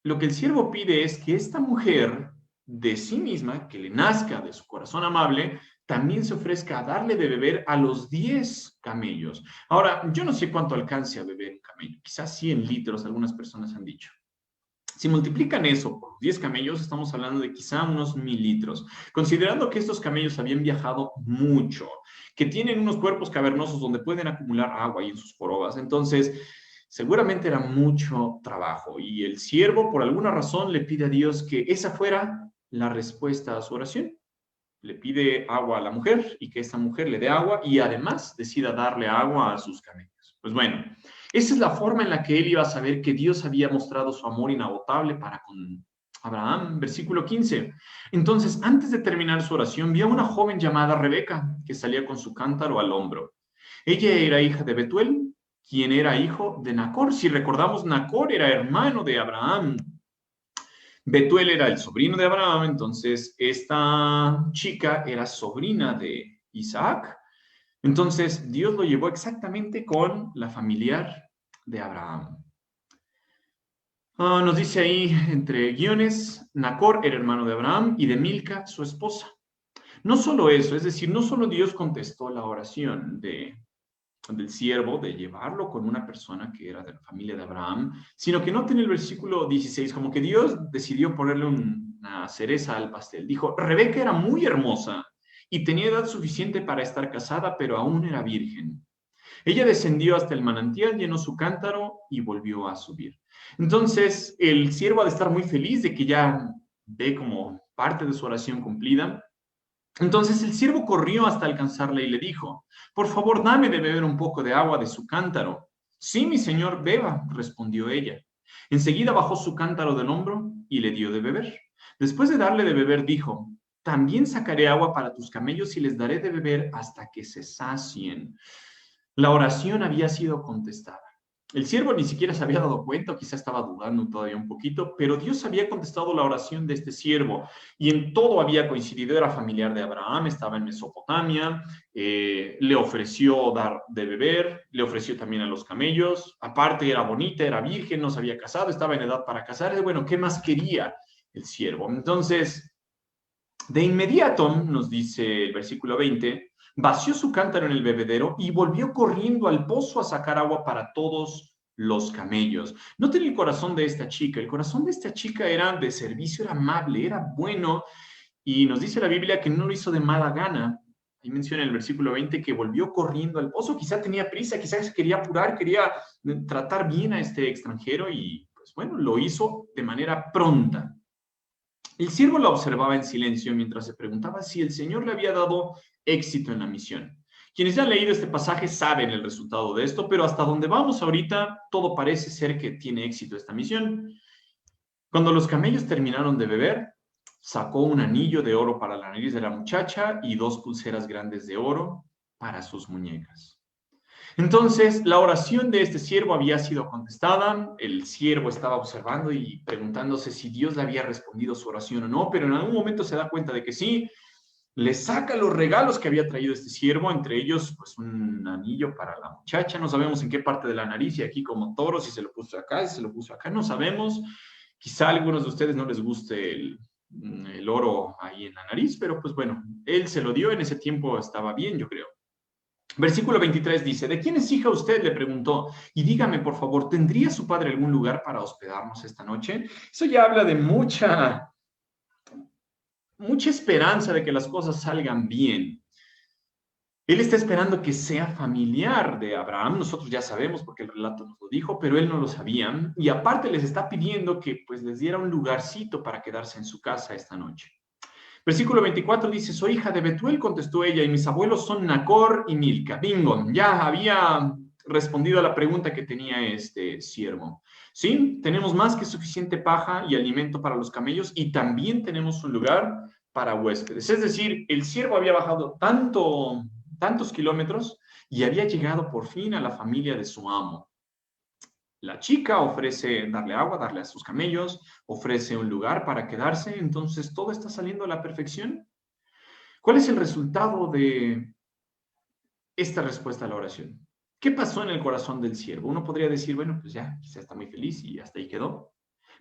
lo que el siervo pide es que esta mujer, de sí misma, que le nazca de su corazón amable, también se ofrezca a darle de beber a los 10 camellos. Ahora, yo no sé cuánto alcance a beber un camello, quizás 100 litros, algunas personas han dicho. Si multiplican eso por 10 camellos, estamos hablando de quizá unos 1000 litros. Considerando que estos camellos habían viajado mucho, que tienen unos cuerpos cavernosos donde pueden acumular agua ahí en sus jorobas, entonces seguramente era mucho trabajo. Y el siervo, por alguna razón, le pide a Dios que esa fuera la respuesta a su oración. Le pide agua a la mujer y que esta mujer le dé agua y además decida darle agua a sus camellos. Pues bueno, esa es la forma en la que él iba a saber que Dios había mostrado su amor inagotable para con Abraham. Versículo 15. Entonces, antes de terminar su oración, vio a una joven llamada Rebeca que salía con su cántaro al hombro. Ella era hija de Betuel, quien era hijo de Nacor. Si recordamos, Nacor era hermano de Abraham. Betuel era el sobrino de Abraham, entonces esta chica era sobrina de Isaac. Entonces Dios lo llevó exactamente con la familiar de Abraham. Nos dice ahí entre guiones, Nacor era hermano de Abraham y de Milca, su esposa. No solo eso, es decir, no solo Dios contestó la oración del siervo de llevarlo con una persona que era de la familia de Abraham, sino que noten el versículo 16, como que Dios decidió ponerle una cereza al pastel. Dijo, Rebeca era muy hermosa y tenía edad suficiente para estar casada, pero aún era virgen. Ella descendió hasta el manantial, llenó su cántaro y volvió a subir. Entonces, el siervo ha de estar muy feliz de que ya ve como parte de su oración cumplida. Entonces el siervo corrió hasta alcanzarla y le dijo, por favor, dame de beber un poco de agua de su cántaro. Sí, mi señor, beba, respondió ella. Enseguida bajó su cántaro del hombro y le dio de beber. Después de darle de beber, dijo, también sacaré agua para tus camellos y les daré de beber hasta que se sacien. La oración había sido contestada. El siervo ni siquiera se había dado cuenta, o quizá estaba dudando todavía un poquito, pero Dios había contestado la oración de este siervo y en todo había coincidido. Era familiar de Abraham, estaba en Mesopotamia, le ofreció dar de beber, le ofreció también a los camellos, aparte era bonita, era virgen, no se había casado, estaba en edad para casar. Bueno, ¿qué más quería el siervo? Entonces, de inmediato, nos dice el versículo 20, vació su cántaro en el bebedero y volvió corriendo al pozo a sacar agua para todos los camellos. Noten el corazón de esta chica. El corazón de esta chica era de servicio, era amable, era bueno. Y nos dice la Biblia que no lo hizo de mala gana. Ahí menciona en el versículo 20 que volvió corriendo al pozo. Quizá tenía prisa, quizá se quería apurar, quería tratar bien a este extranjero y, pues bueno, lo hizo de manera pronta. El siervo la observaba en silencio mientras se preguntaba si el Señor le había dado éxito en la misión. Quienes ya han leído este pasaje saben el resultado de esto, pero hasta donde vamos ahorita, todo parece ser que tiene éxito esta misión. Cuando los camellos terminaron de beber, sacó un anillo de oro para la nariz de la muchacha y 2 pulseras grandes de oro para sus muñecas. Entonces, la oración de este siervo había sido contestada. El siervo estaba observando y preguntándose si Dios le había respondido su oración o no, pero en algún momento se da cuenta de que sí. Le saca los regalos que había traído este siervo, entre ellos pues un anillo para la muchacha. No sabemos en qué parte de la nariz, y aquí como toro, si se lo puso acá, si se lo puso acá, no sabemos. Quizá a algunos de ustedes no les guste el oro ahí en la nariz, pero pues bueno, él se lo dio, en ese tiempo estaba bien, yo creo. Versículo 23 dice, ¿de quién es hija usted? Le preguntó, y dígame por favor, ¿tendría su padre algún lugar para hospedarnos esta noche? Eso ya habla de mucha esperanza de que las cosas salgan bien. Él está esperando que sea familiar de Abraham. Nosotros ya sabemos porque el relato nos lo dijo, pero él no lo sabía. Y aparte les está pidiendo que pues les diera un lugarcito para quedarse en su casa esta noche. Versículo 24 dice, soy hija de Betuel, contestó ella, y mis abuelos son Nacor y Milca. Bingo, ya había respondido a la pregunta que tenía este siervo. Sí, tenemos más que suficiente paja y alimento para los camellos y también tenemos un lugar para huéspedes. Es decir, el siervo había bajado tantos kilómetros y había llegado por fin a la familia de su amo. La chica ofrece darle agua, darle a sus camellos, ofrece un lugar para quedarse, entonces todo está saliendo a la perfección. ¿Cuál es el resultado de esta respuesta a la oración? ¿Qué pasó en el corazón del siervo? Uno podría decir, bueno, pues ya, quizá está muy feliz y hasta ahí quedó.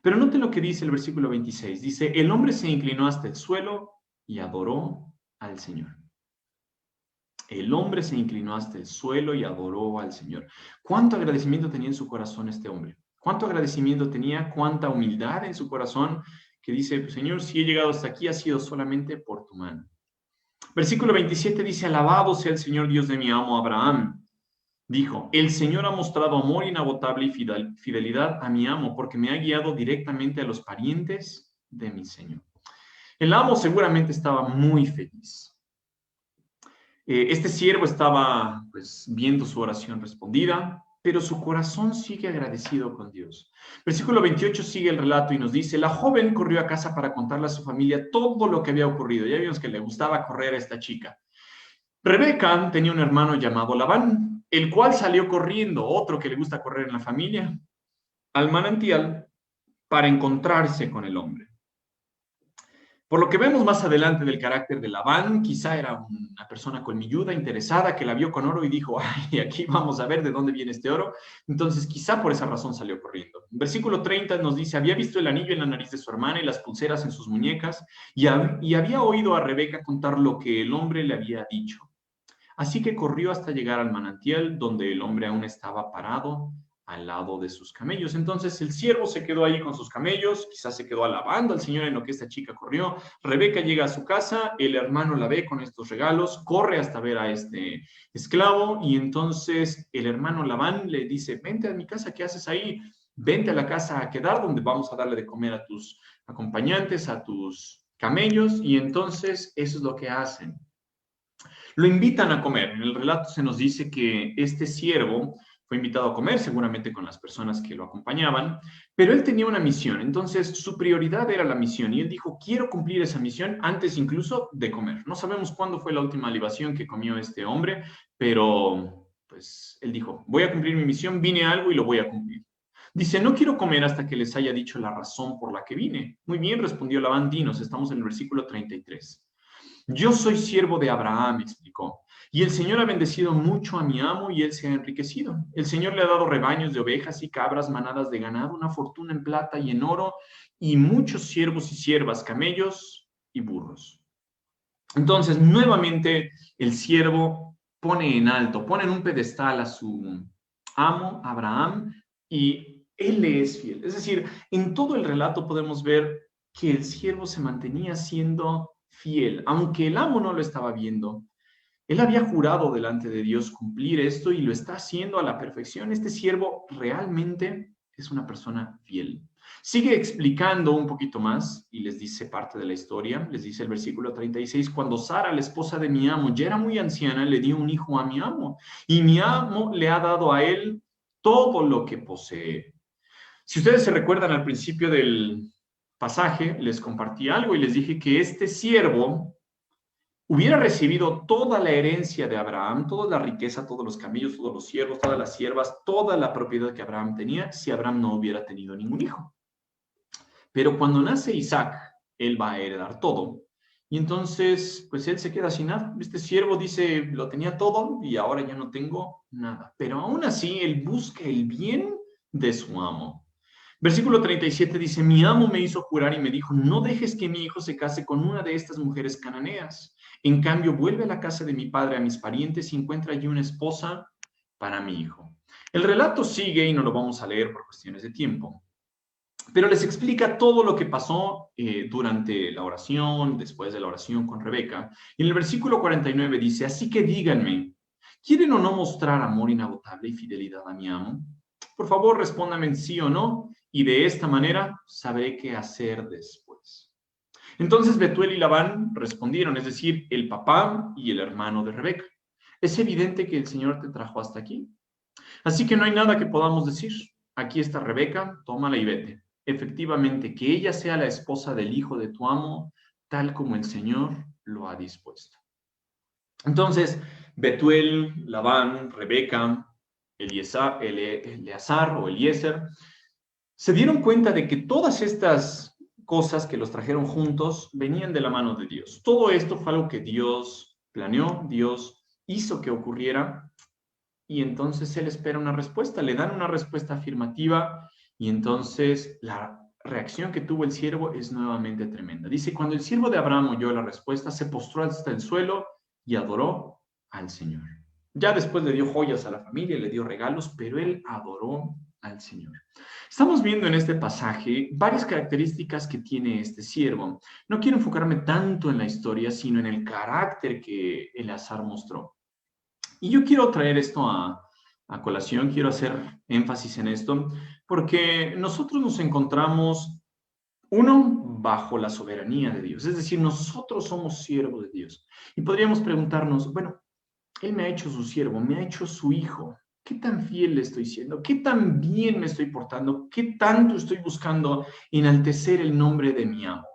Pero note lo que dice el versículo 26. Dice, el hombre se inclinó hasta el suelo y adoró al Señor. El hombre se inclinó hasta el suelo y adoró al Señor. ¿Cuánto agradecimiento tenía en su corazón este hombre? ¿Cuánto agradecimiento tenía? ¿Cuánta humildad en su corazón? Que dice, Señor, si he llegado hasta aquí ha sido solamente por tu mano. Versículo 27 dice, alabado sea el Señor Dios de mi amo Abraham. Dijo, el Señor ha mostrado amor inagotable y fidelidad a mi amo, porque me ha guiado directamente a los parientes de mi Señor. El amo seguramente estaba muy feliz. Este siervo estaba pues viendo su oración respondida, pero su corazón sigue agradecido con Dios. Versículo 28 sigue el relato y nos dice, la joven corrió a casa para contarle a su familia todo lo que había ocurrido. Ya vimos que le gustaba correr a esta chica. Rebeca tenía un hermano llamado Labán, el cual salió corriendo, otro que le gusta correr en la familia, al manantial para encontrarse con el hombre. Por lo que vemos más adelante del carácter de Labán, quizá era una persona colmilluda, interesada, que la vio con oro y dijo, ay, aquí vamos a ver de dónde viene este oro. Entonces quizá por esa razón salió corriendo. Versículo 30 nos dice, había visto el anillo en la nariz de su hermana y las pulseras en sus muñecas, y había oído a Rebeca contar lo que el hombre le había dicho. Así que corrió hasta llegar al manantial, donde el hombre aún estaba parado al lado de sus camellos. Entonces el siervo se quedó ahí con sus camellos, quizás se quedó alabando al Señor en lo que esta chica corrió. Rebeca llega a su casa, el hermano la ve con estos regalos, corre hasta ver a este esclavo, y entonces el hermano Labán le dice, vente a mi casa, ¿qué haces ahí? Vente a la casa a quedar, donde vamos a darle de comer a tus acompañantes, a tus camellos, y entonces eso es lo que hacen. Lo invitan a comer. En el relato se nos dice que este siervo fue invitado a comer, seguramente con las personas que lo acompañaban, pero él tenía una misión. Entonces su prioridad era la misión y él dijo, quiero cumplir esa misión antes incluso de comer. No sabemos cuándo fue la última libación que comió este hombre, pero pues él dijo, voy a cumplir mi misión, vine a algo y lo voy a cumplir. Dice, no quiero comer hasta que les haya dicho la razón por la que vine. Muy bien, respondió Labán, dinos, estamos en el versículo 33. Yo soy siervo de Abraham, explicó, y el Señor ha bendecido mucho a mi amo y él se ha enriquecido. El Señor le ha dado rebaños de ovejas y cabras, manadas de ganado, una fortuna en plata y en oro, y muchos siervos y siervas, camellos y burros. Entonces, nuevamente, el siervo pone en alto, pone en un pedestal a su amo, Abraham, y él le es fiel. Es decir, en todo el relato podemos ver que el siervo se mantenía siendo fiel, aunque el amo no lo estaba viendo. Él había jurado delante de Dios cumplir esto y lo está haciendo a la perfección. Este siervo realmente es una persona fiel. Sigue explicando un poquito más y les dice parte de la historia. Les dice el versículo 36, cuando Sara, la esposa de mi amo, ya era muy anciana, le dio un hijo a mi amo y mi amo le ha dado a él todo lo que posee. Si ustedes se recuerdan al principio del pasaje les compartí algo y les dije que este siervo hubiera recibido toda la herencia de Abraham, toda la riqueza, todos los camellos, todos los siervos, todas las siervas, toda la propiedad que Abraham tenía, si Abraham no hubiera tenido ningún hijo. Pero cuando nace Isaac, él va a heredar todo. Y entonces, pues él se queda sin nada. Este siervo dice, lo tenía todo y ahora ya no tengo nada. Pero aún así, él busca el bien de su amo. Versículo 37 dice, mi amo me hizo jurar y me dijo, no dejes que mi hijo se case con una de estas mujeres cananeas. En cambio, vuelve a la casa de mi padre, a mis parientes, y encuentra allí una esposa para mi hijo. El relato sigue y no lo vamos a leer por cuestiones de tiempo. Pero les explica todo lo que pasó durante la oración, después de la oración con Rebeca. Y en el versículo 49 dice, así que díganme, ¿quieren o no mostrar amor inagotable y fidelidad a mi amo? Por favor, respóndanme en sí o no, y de esta manera sabré qué hacer después. Entonces Betuel y Labán respondieron, es decir, el papá y el hermano de Rebeca. Es evidente que el Señor te trajo hasta aquí. Así que no hay nada que podamos decir. Aquí está Rebeca, tómala y vete. Efectivamente, que ella sea la esposa del hijo de tu amo, tal como el Señor lo ha dispuesto. Entonces, Betuel, Labán, Rebeca, Eleazar o Eliezer, se dieron cuenta de que todas estas cosas que los trajeron juntos venían de la mano de Dios. Todo esto fue algo que Dios planeó, Dios hizo que ocurriera, y entonces él espera una respuesta, le dan una respuesta afirmativa. Y entonces la reacción que tuvo el siervo es nuevamente tremenda. Dice, cuando el siervo de Abraham oyó la respuesta, se postró hasta el suelo y adoró al Señor. Ya después le dio joyas a la familia, le dio regalos, pero él adoró al Señor. Estamos viendo en este pasaje varias características que tiene este siervo. No quiero enfocarme tanto en la historia, sino en el carácter que Eleazar mostró. Y yo quiero traer esto a colación, quiero hacer énfasis en esto, porque nosotros nos encontramos, uno, bajo la soberanía de Dios, es decir, nosotros somos siervos de Dios. Y podríamos preguntarnos, bueno, Él me ha hecho su siervo, me ha hecho su hijo. ¿Qué tan fiel le estoy siendo? ¿Qué tan bien me estoy portando? ¿Qué tanto estoy buscando enaltecer el nombre de mi amo?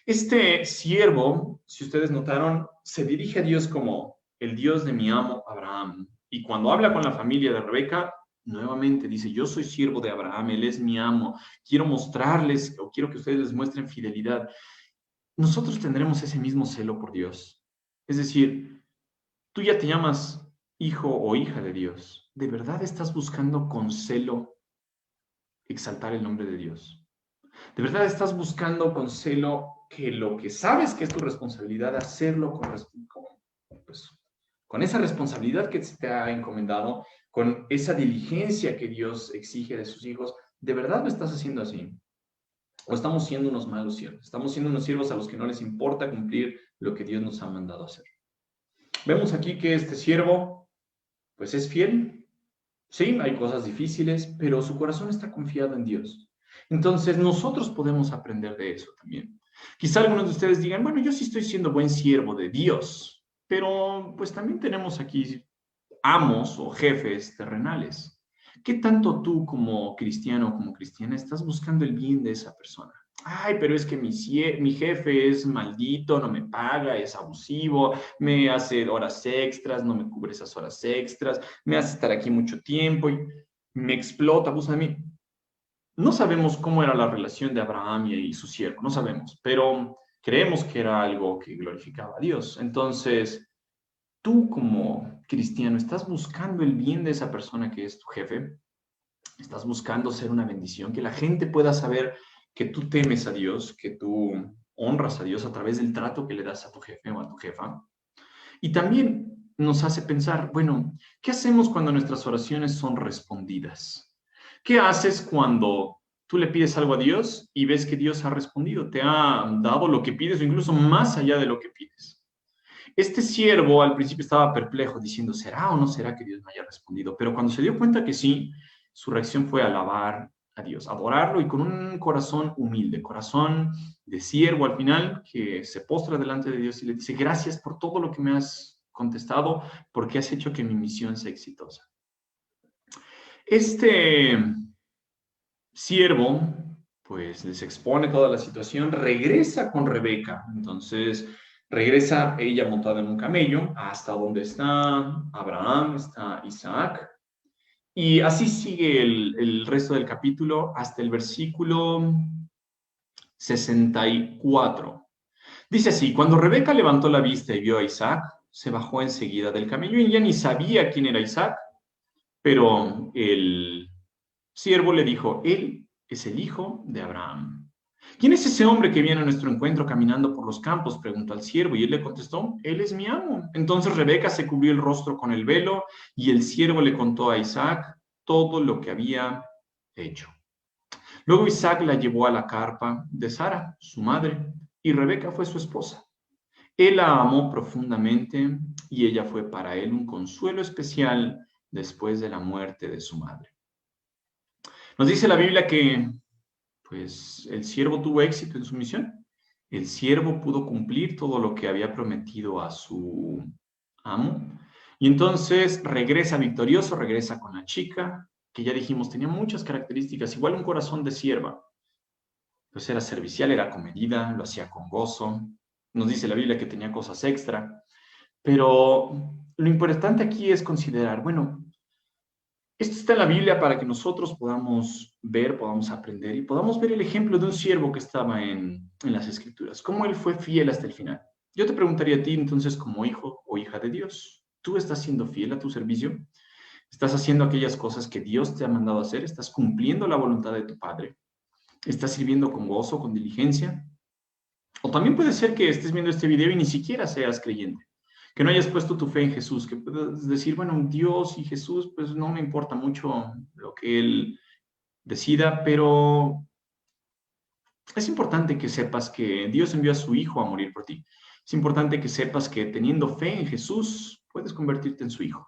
Este siervo, si ustedes notaron, se dirige a Dios como el Dios de mi amo Abraham. Y cuando habla con la familia de Rebeca, nuevamente dice, yo soy siervo de Abraham, él es mi amo, quiero mostrarles, o quiero que ustedes les muestren fidelidad. Nosotros tendremos ese mismo celo por Dios. Es decir, tú ya te llamas hijo o hija de Dios. ¿De verdad estás buscando con celo exaltar el nombre de Dios? ¿De verdad estás buscando con celo que lo que sabes que es tu responsabilidad, hacerlo con esa responsabilidad que se te ha encomendado, con esa diligencia que Dios exige de sus hijos? ¿De verdad lo estás haciendo así? ¿O estamos siendo unos malos siervos? Estamos siendo unos siervos a los que no les importa cumplir lo que Dios nos ha mandado hacer. Vemos aquí que este siervo, pues es fiel. Sí, hay cosas difíciles, pero su corazón está confiado en Dios. Entonces, nosotros podemos aprender de eso también. Quizá algunos de ustedes digan, bueno, yo sí estoy siendo buen siervo de Dios, pero pues también tenemos aquí amos o jefes terrenales. ¿Qué tanto tú como cristiano o como cristiana estás buscando el bien de esa persona? Ay, pero es que mi jefe es maldito, no me paga, es abusivo, me hace horas extras, no me cubre esas horas extras, me hace estar aquí mucho tiempo y me explota, abusa de mí. No sabemos cómo era la relación de Abraham y su siervo, no sabemos, pero creemos que era algo que glorificaba a Dios. Entonces, tú como cristiano, ¿estás buscando el bien de esa persona que es tu jefe? ¿Estás buscando ser una bendición? Que la gente pueda saber que tú temes a Dios, que tú honras a Dios a través del trato que le das a tu jefe o a tu jefa. Y también nos hace pensar, bueno, ¿qué hacemos cuando nuestras oraciones son respondidas? ¿Qué haces cuando tú le pides algo a Dios y ves que Dios ha respondido? Te ha dado lo que pides o incluso más allá de lo que pides. Este siervo al principio estaba perplejo diciendo, ¿será o no será que Dios me haya respondido? Pero cuando se dio cuenta que sí, su reacción fue alabar a Dios, adorarlo y con un corazón humilde, corazón de siervo al final, que se postra delante de Dios y le dice, gracias por todo lo que me has contestado, porque has hecho que mi misión sea exitosa. Este siervo, pues les expone toda la situación, regresa con Rebeca. Entonces regresa ella montada en un camello hasta donde está Abraham, está Isaac. Y así sigue el resto del capítulo hasta el versículo 64. Dice así: cuando Rebeca levantó la vista y vio a Isaac, se bajó enseguida del camello y ya ni sabía quién era Isaac, pero el siervo le dijo: él es el hijo de Abraham. ¿Quién es ese hombre que viene a nuestro encuentro caminando por los campos?, preguntó al siervo, y él le contestó: él es mi amo. Entonces Rebeca se cubrió el rostro con el velo, y el siervo le contó a Isaac todo lo que había hecho. Luego Isaac la llevó a la carpa de Sara, su madre, y Rebeca fue su esposa. Él la amó profundamente y ella fue para él un consuelo especial después de la muerte de su madre. Nos dice la Biblia que pues el siervo tuvo éxito en su misión. El siervo pudo cumplir todo lo que había prometido a su amo. Y entonces regresa victorioso, regresa con la chica, que ya dijimos tenía muchas características, igual un corazón de sierva. Pues era servicial, era comedida, lo hacía con gozo. Nos dice la Biblia que tenía cosas extra. Pero lo importante aquí es considerar, bueno, esto está en la Biblia para que nosotros podamos ver, podamos aprender y podamos ver el ejemplo de un siervo que estaba en las Escrituras, cómo él fue fiel hasta el final. Yo te preguntaría a ti entonces, como hijo o hija de Dios, ¿tú estás siendo fiel a tu servicio? ¿Estás haciendo aquellas cosas que Dios te ha mandado hacer? ¿Estás cumpliendo la voluntad de tu Padre? ¿Estás sirviendo con gozo, con diligencia? O también puede ser que estés viendo este video y ni siquiera seas creyente, que no hayas puesto tu fe en Jesús, que puedas decir, bueno, Dios y Jesús, pues no me importa mucho lo que Él decida, pero es importante que sepas que Dios envió a su Hijo a morir por ti. Es importante que sepas que teniendo fe en Jesús, puedes convertirte en su Hijo.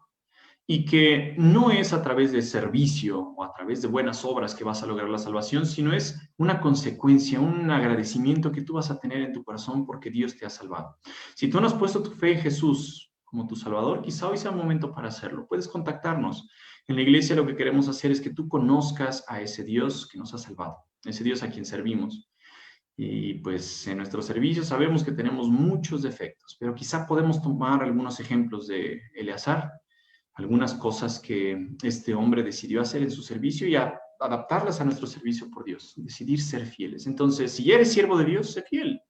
Y que no es a través de servicio o a través de buenas obras que vas a lograr la salvación, sino es una consecuencia, un agradecimiento que tú vas a tener en tu corazón porque Dios te ha salvado. Si tú no has puesto tu fe en Jesús como tu Salvador, quizá hoy sea un momento para hacerlo. Puedes contactarnos. En la iglesia lo que queremos hacer es que tú conozcas a ese Dios que nos ha salvado, ese Dios a quien servimos. Y pues en nuestro servicio sabemos que tenemos muchos defectos, pero quizá podemos tomar algunos ejemplos de Eleazar, algunas cosas que este hombre decidió hacer en su servicio y adaptarlas a nuestro servicio por Dios, decidir ser fieles. Entonces, si eres siervo de Dios, sé fiel.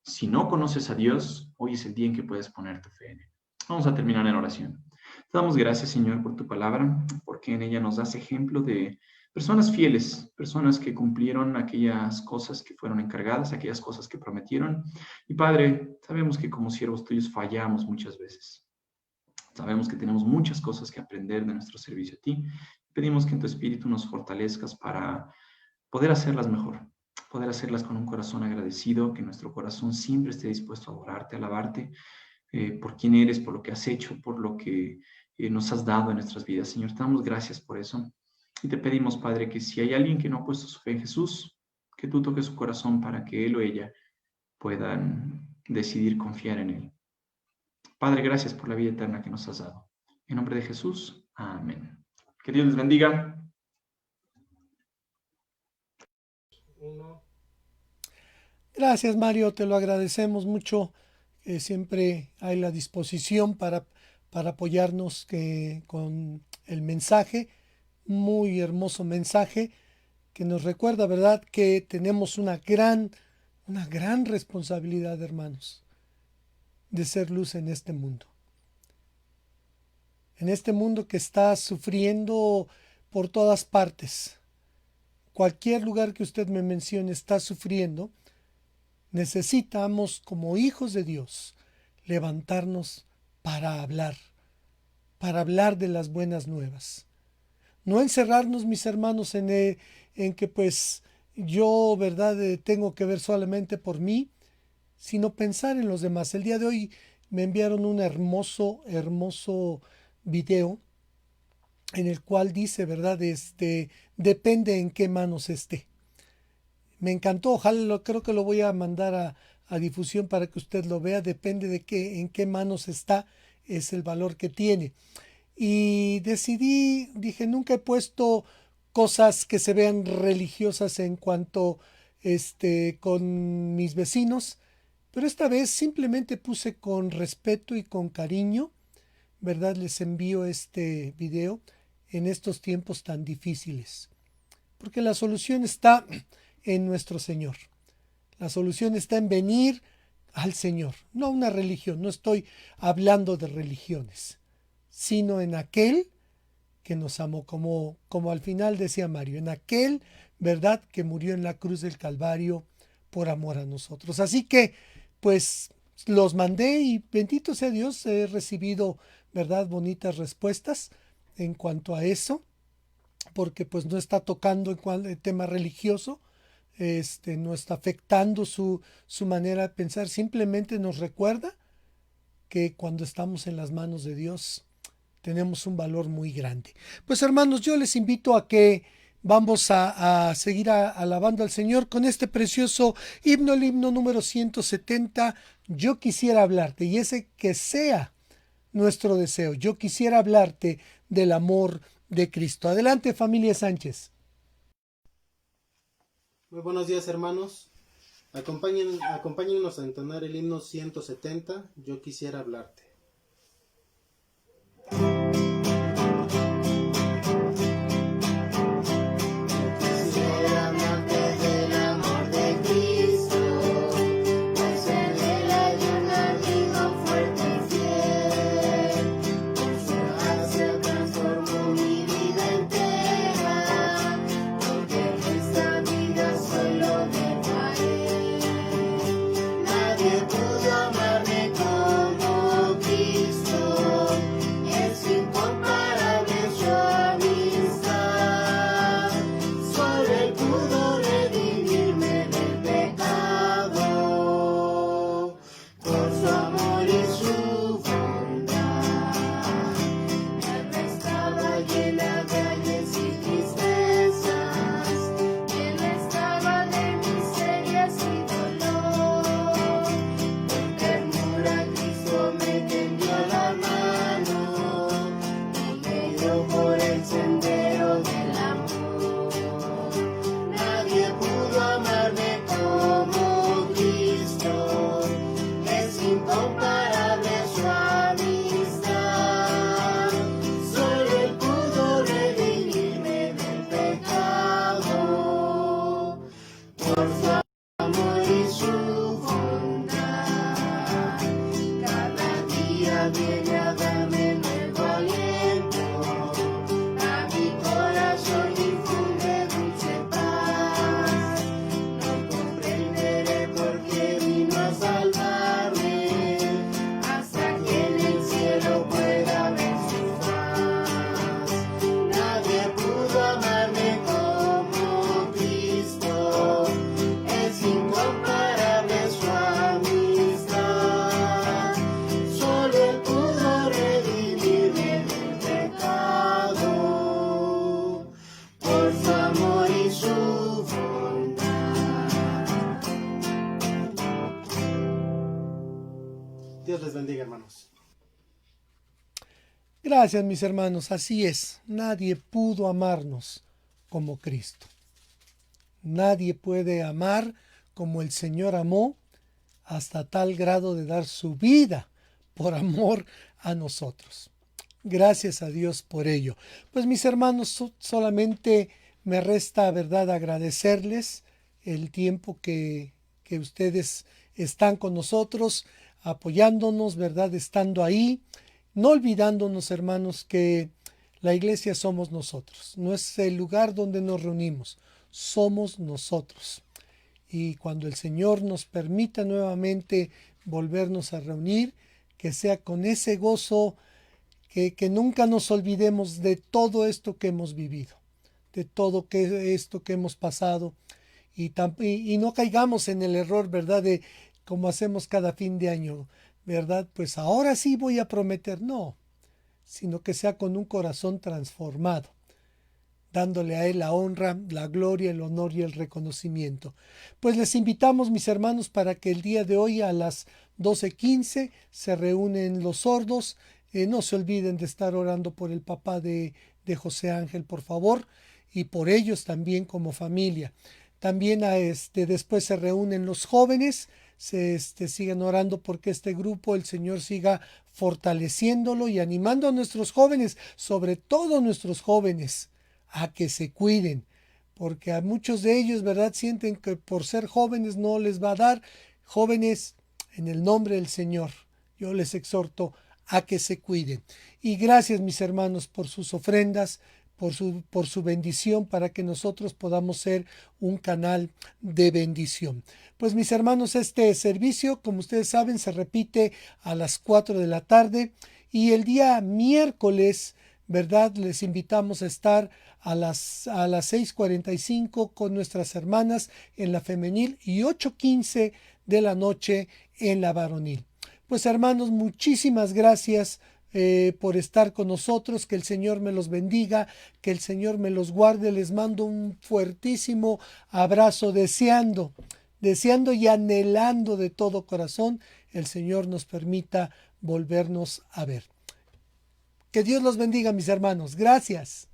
Si no conoces a Dios, hoy es el día en que puedes poner tu fe en Él. Vamos a terminar en oración. Te damos gracias, Señor, por tu palabra, porque en ella nos das ejemplo de personas fieles, personas que cumplieron aquellas cosas que fueron encargadas, aquellas cosas que prometieron. Y Padre, sabemos que como siervos tuyos fallamos muchas veces. Sabemos que tenemos muchas cosas que aprender de nuestro servicio a ti. Pedimos que en tu espíritu nos fortalezcas para poder hacerlas mejor, poder hacerlas con un corazón agradecido, que nuestro corazón siempre esté dispuesto a adorarte, a alabarte por quién eres, por lo que has hecho, por lo que nos has dado en nuestras vidas. Señor, te damos gracias por eso. Y te pedimos, Padre, que si hay alguien que no ha puesto su fe en Jesús, que tú toques su corazón para que él o ella puedan decidir confiar en él. Padre, gracias por la vida eterna que nos has dado. En nombre de Jesús, amén. Que Dios les bendiga. Gracias, Mario, te lo agradecemos mucho. Siempre hay la disposición para apoyarnos con el mensaje, muy hermoso mensaje que nos recuerda, ¿verdad?, que tenemos una gran responsabilidad, hermanos, de ser luz en este mundo. En este mundo que está sufriendo por todas partes. Cualquier lugar que usted me mencione está sufriendo. Necesitamos, como hijos de Dios, levantarnos para hablar de las buenas nuevas. No encerrarnos, mis hermanos, en que pues yo, ¿verdad?, tengo que ver solamente por mí, sino pensar en los demás. El día de hoy me enviaron un hermoso video en el cual dice, ¿verdad?, depende en qué manos esté. Me encantó, ojalá creo que lo voy a mandar a difusión para que usted lo vea. Depende de en qué manos está, es el valor que tiene. Y dije, nunca he puesto cosas que se vean religiosas en cuanto con mis vecinos, pero esta vez simplemente puse con respeto y con cariño, ¿verdad? Les envío este video en estos tiempos tan difíciles, porque la solución está en nuestro Señor. La solución está en venir al Señor, no a una religión. No estoy hablando de religiones, sino en aquel que nos amó, como al final decía Mario, en aquel, ¿verdad?, que murió en la cruz del Calvario por amor a nosotros. Así que, pues, los mandé y bendito sea Dios, he recibido, ¿verdad?, bonitas respuestas en cuanto a eso, porque pues no está tocando en el tema religioso, no está afectando su manera de pensar, simplemente nos recuerda que cuando estamos en las manos de Dios tenemos un valor muy grande. Pues hermanos, yo les invito a que vamos a seguir alabando al Señor con este precioso himno, el himno número 170, Yo quisiera hablarte, y ese que sea nuestro deseo. Yo quisiera hablarte del amor de Cristo. Adelante, familia Sánchez. Muy buenos días, hermanos. Acompáñennos a entonar el himno 170, Yo quisiera hablarte. Dios les bendiga, hermanos. Gracias, mis hermanos. Así es. Nadie pudo amarnos como Cristo. Nadie puede amar como el Señor amó, hasta tal grado de dar su vida por amor a nosotros. Gracias a Dios por ello. Pues mis hermanos, solamente me resta, ¿verdad?, agradecerles el tiempo que ustedes están con nosotros, apoyándonos, ¿verdad?, estando ahí, no olvidándonos, hermanos, que la iglesia somos nosotros, no es el lugar donde nos reunimos, somos nosotros. Y cuando el Señor nos permita nuevamente volvernos a reunir, que sea con ese gozo, que nunca nos olvidemos de todo esto que hemos vivido, de todo esto que hemos pasado, y no caigamos en el error, ¿verdad?, de como hacemos cada fin de año, ¿verdad? Pues ahora sí voy a prometer. No, sino que sea con un corazón transformado, dándole a Él la honra, la gloria, el honor y el reconocimiento. Pues les invitamos, mis hermanos, para que el día de hoy a las 12:15 se reúnen los sordos. No se olviden de estar orando por el papá de José Ángel, por favor. y por ellos también como familia. También después se reúnen los jóvenes, siguen orando porque este grupo, el Señor siga fortaleciéndolo y animando a nuestros jóvenes, sobre todo nuestros jóvenes, a que se cuiden, porque a muchos de ellos, ¿verdad?, sienten que por ser jóvenes no les va a dar. Jóvenes, en el nombre del Señor, yo les exhorto a que se cuiden. Y gracias, mis hermanos, por sus ofrendas, por su bendición, para que nosotros podamos ser un canal de bendición. Pues, mis hermanos, este servicio, como ustedes saben, se repite a las 4 de la tarde, y el día miércoles, ¿verdad?, les invitamos a estar a las 6:45 con nuestras hermanas en la femenil y 8:15 de la noche en la varonil. Pues, hermanos, muchísimas gracias por estar con nosotros. Que el Señor me los bendiga, que el Señor me los guarde. Les mando un fuertísimo abrazo, deseando y anhelando de todo corazón el Señor nos permita volvernos a ver. Que Dios los bendiga, mis hermanos. Gracias.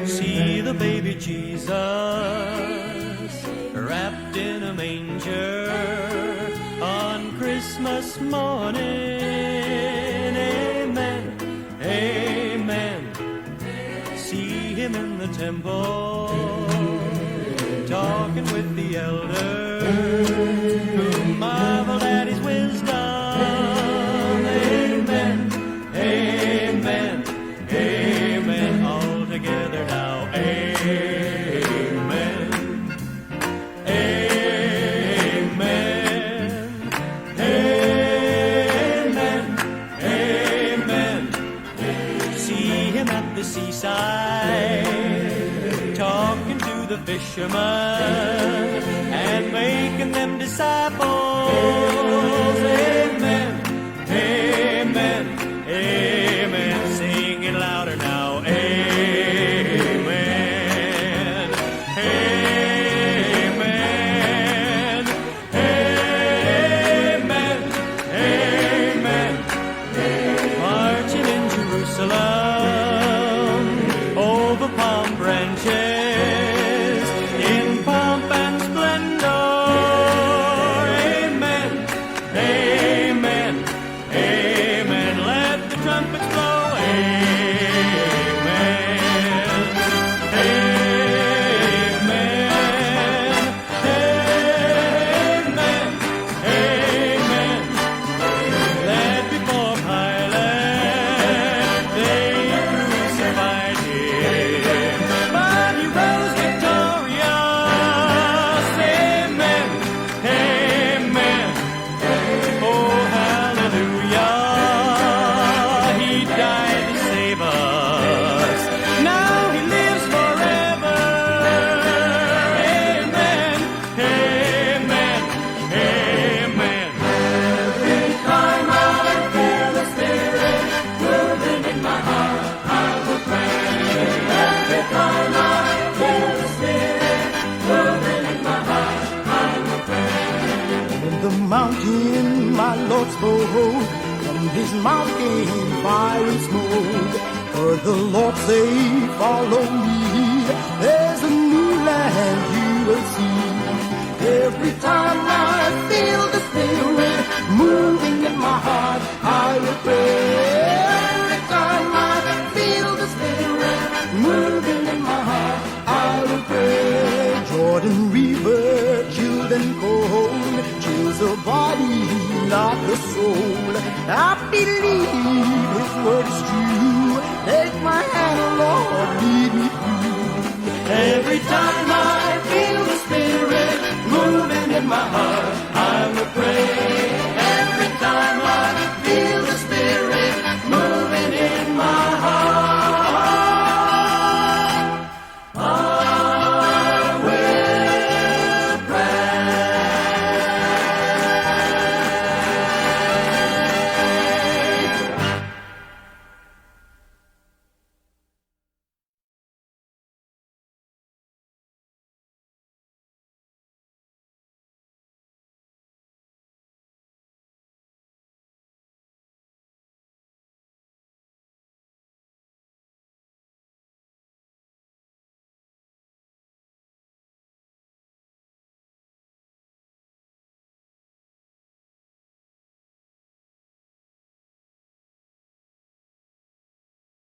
See the baby Jesus wrapped in a manger on Christmas morning. Amen, amen. See him in the temple talking with the elders who marveled at his wisdom. Amen, amen, amen. All together now. Amen, amen, amen, amen. See him at the seaside talking to the fishermen and making them disciples. Amen, amen, amen. Sing it louder now. Amen, amen, amen, amen. Marching in Jerusalem over palm branches in pomp and splendor. Amen, amen, amen. Let the trumpets blow. Amen, amen, amen, amen. Led before Pilate, they crucified him, but he rose victorious. Amen, amen. Oh, hallelujah. He died to save us. Now he lives forever. Amen, amen, amen. Every time I feel the Spirit moving in my heart, I will pray. Every time I feel the Spirit moving in my heart, I will pray. In the mountain, my Lord spoke. From his mouth came fire and smoke. Heard the Lord say, follow me. There's a new land you will see. Every time I feel the Spirit moving in my heart, I will pray. Every time I feel the Spirit moving in my heart, I will pray. Jordan River, chilled and cold, chills the body, not the soul. I believe His word is true. Take my hand, Lord, lead me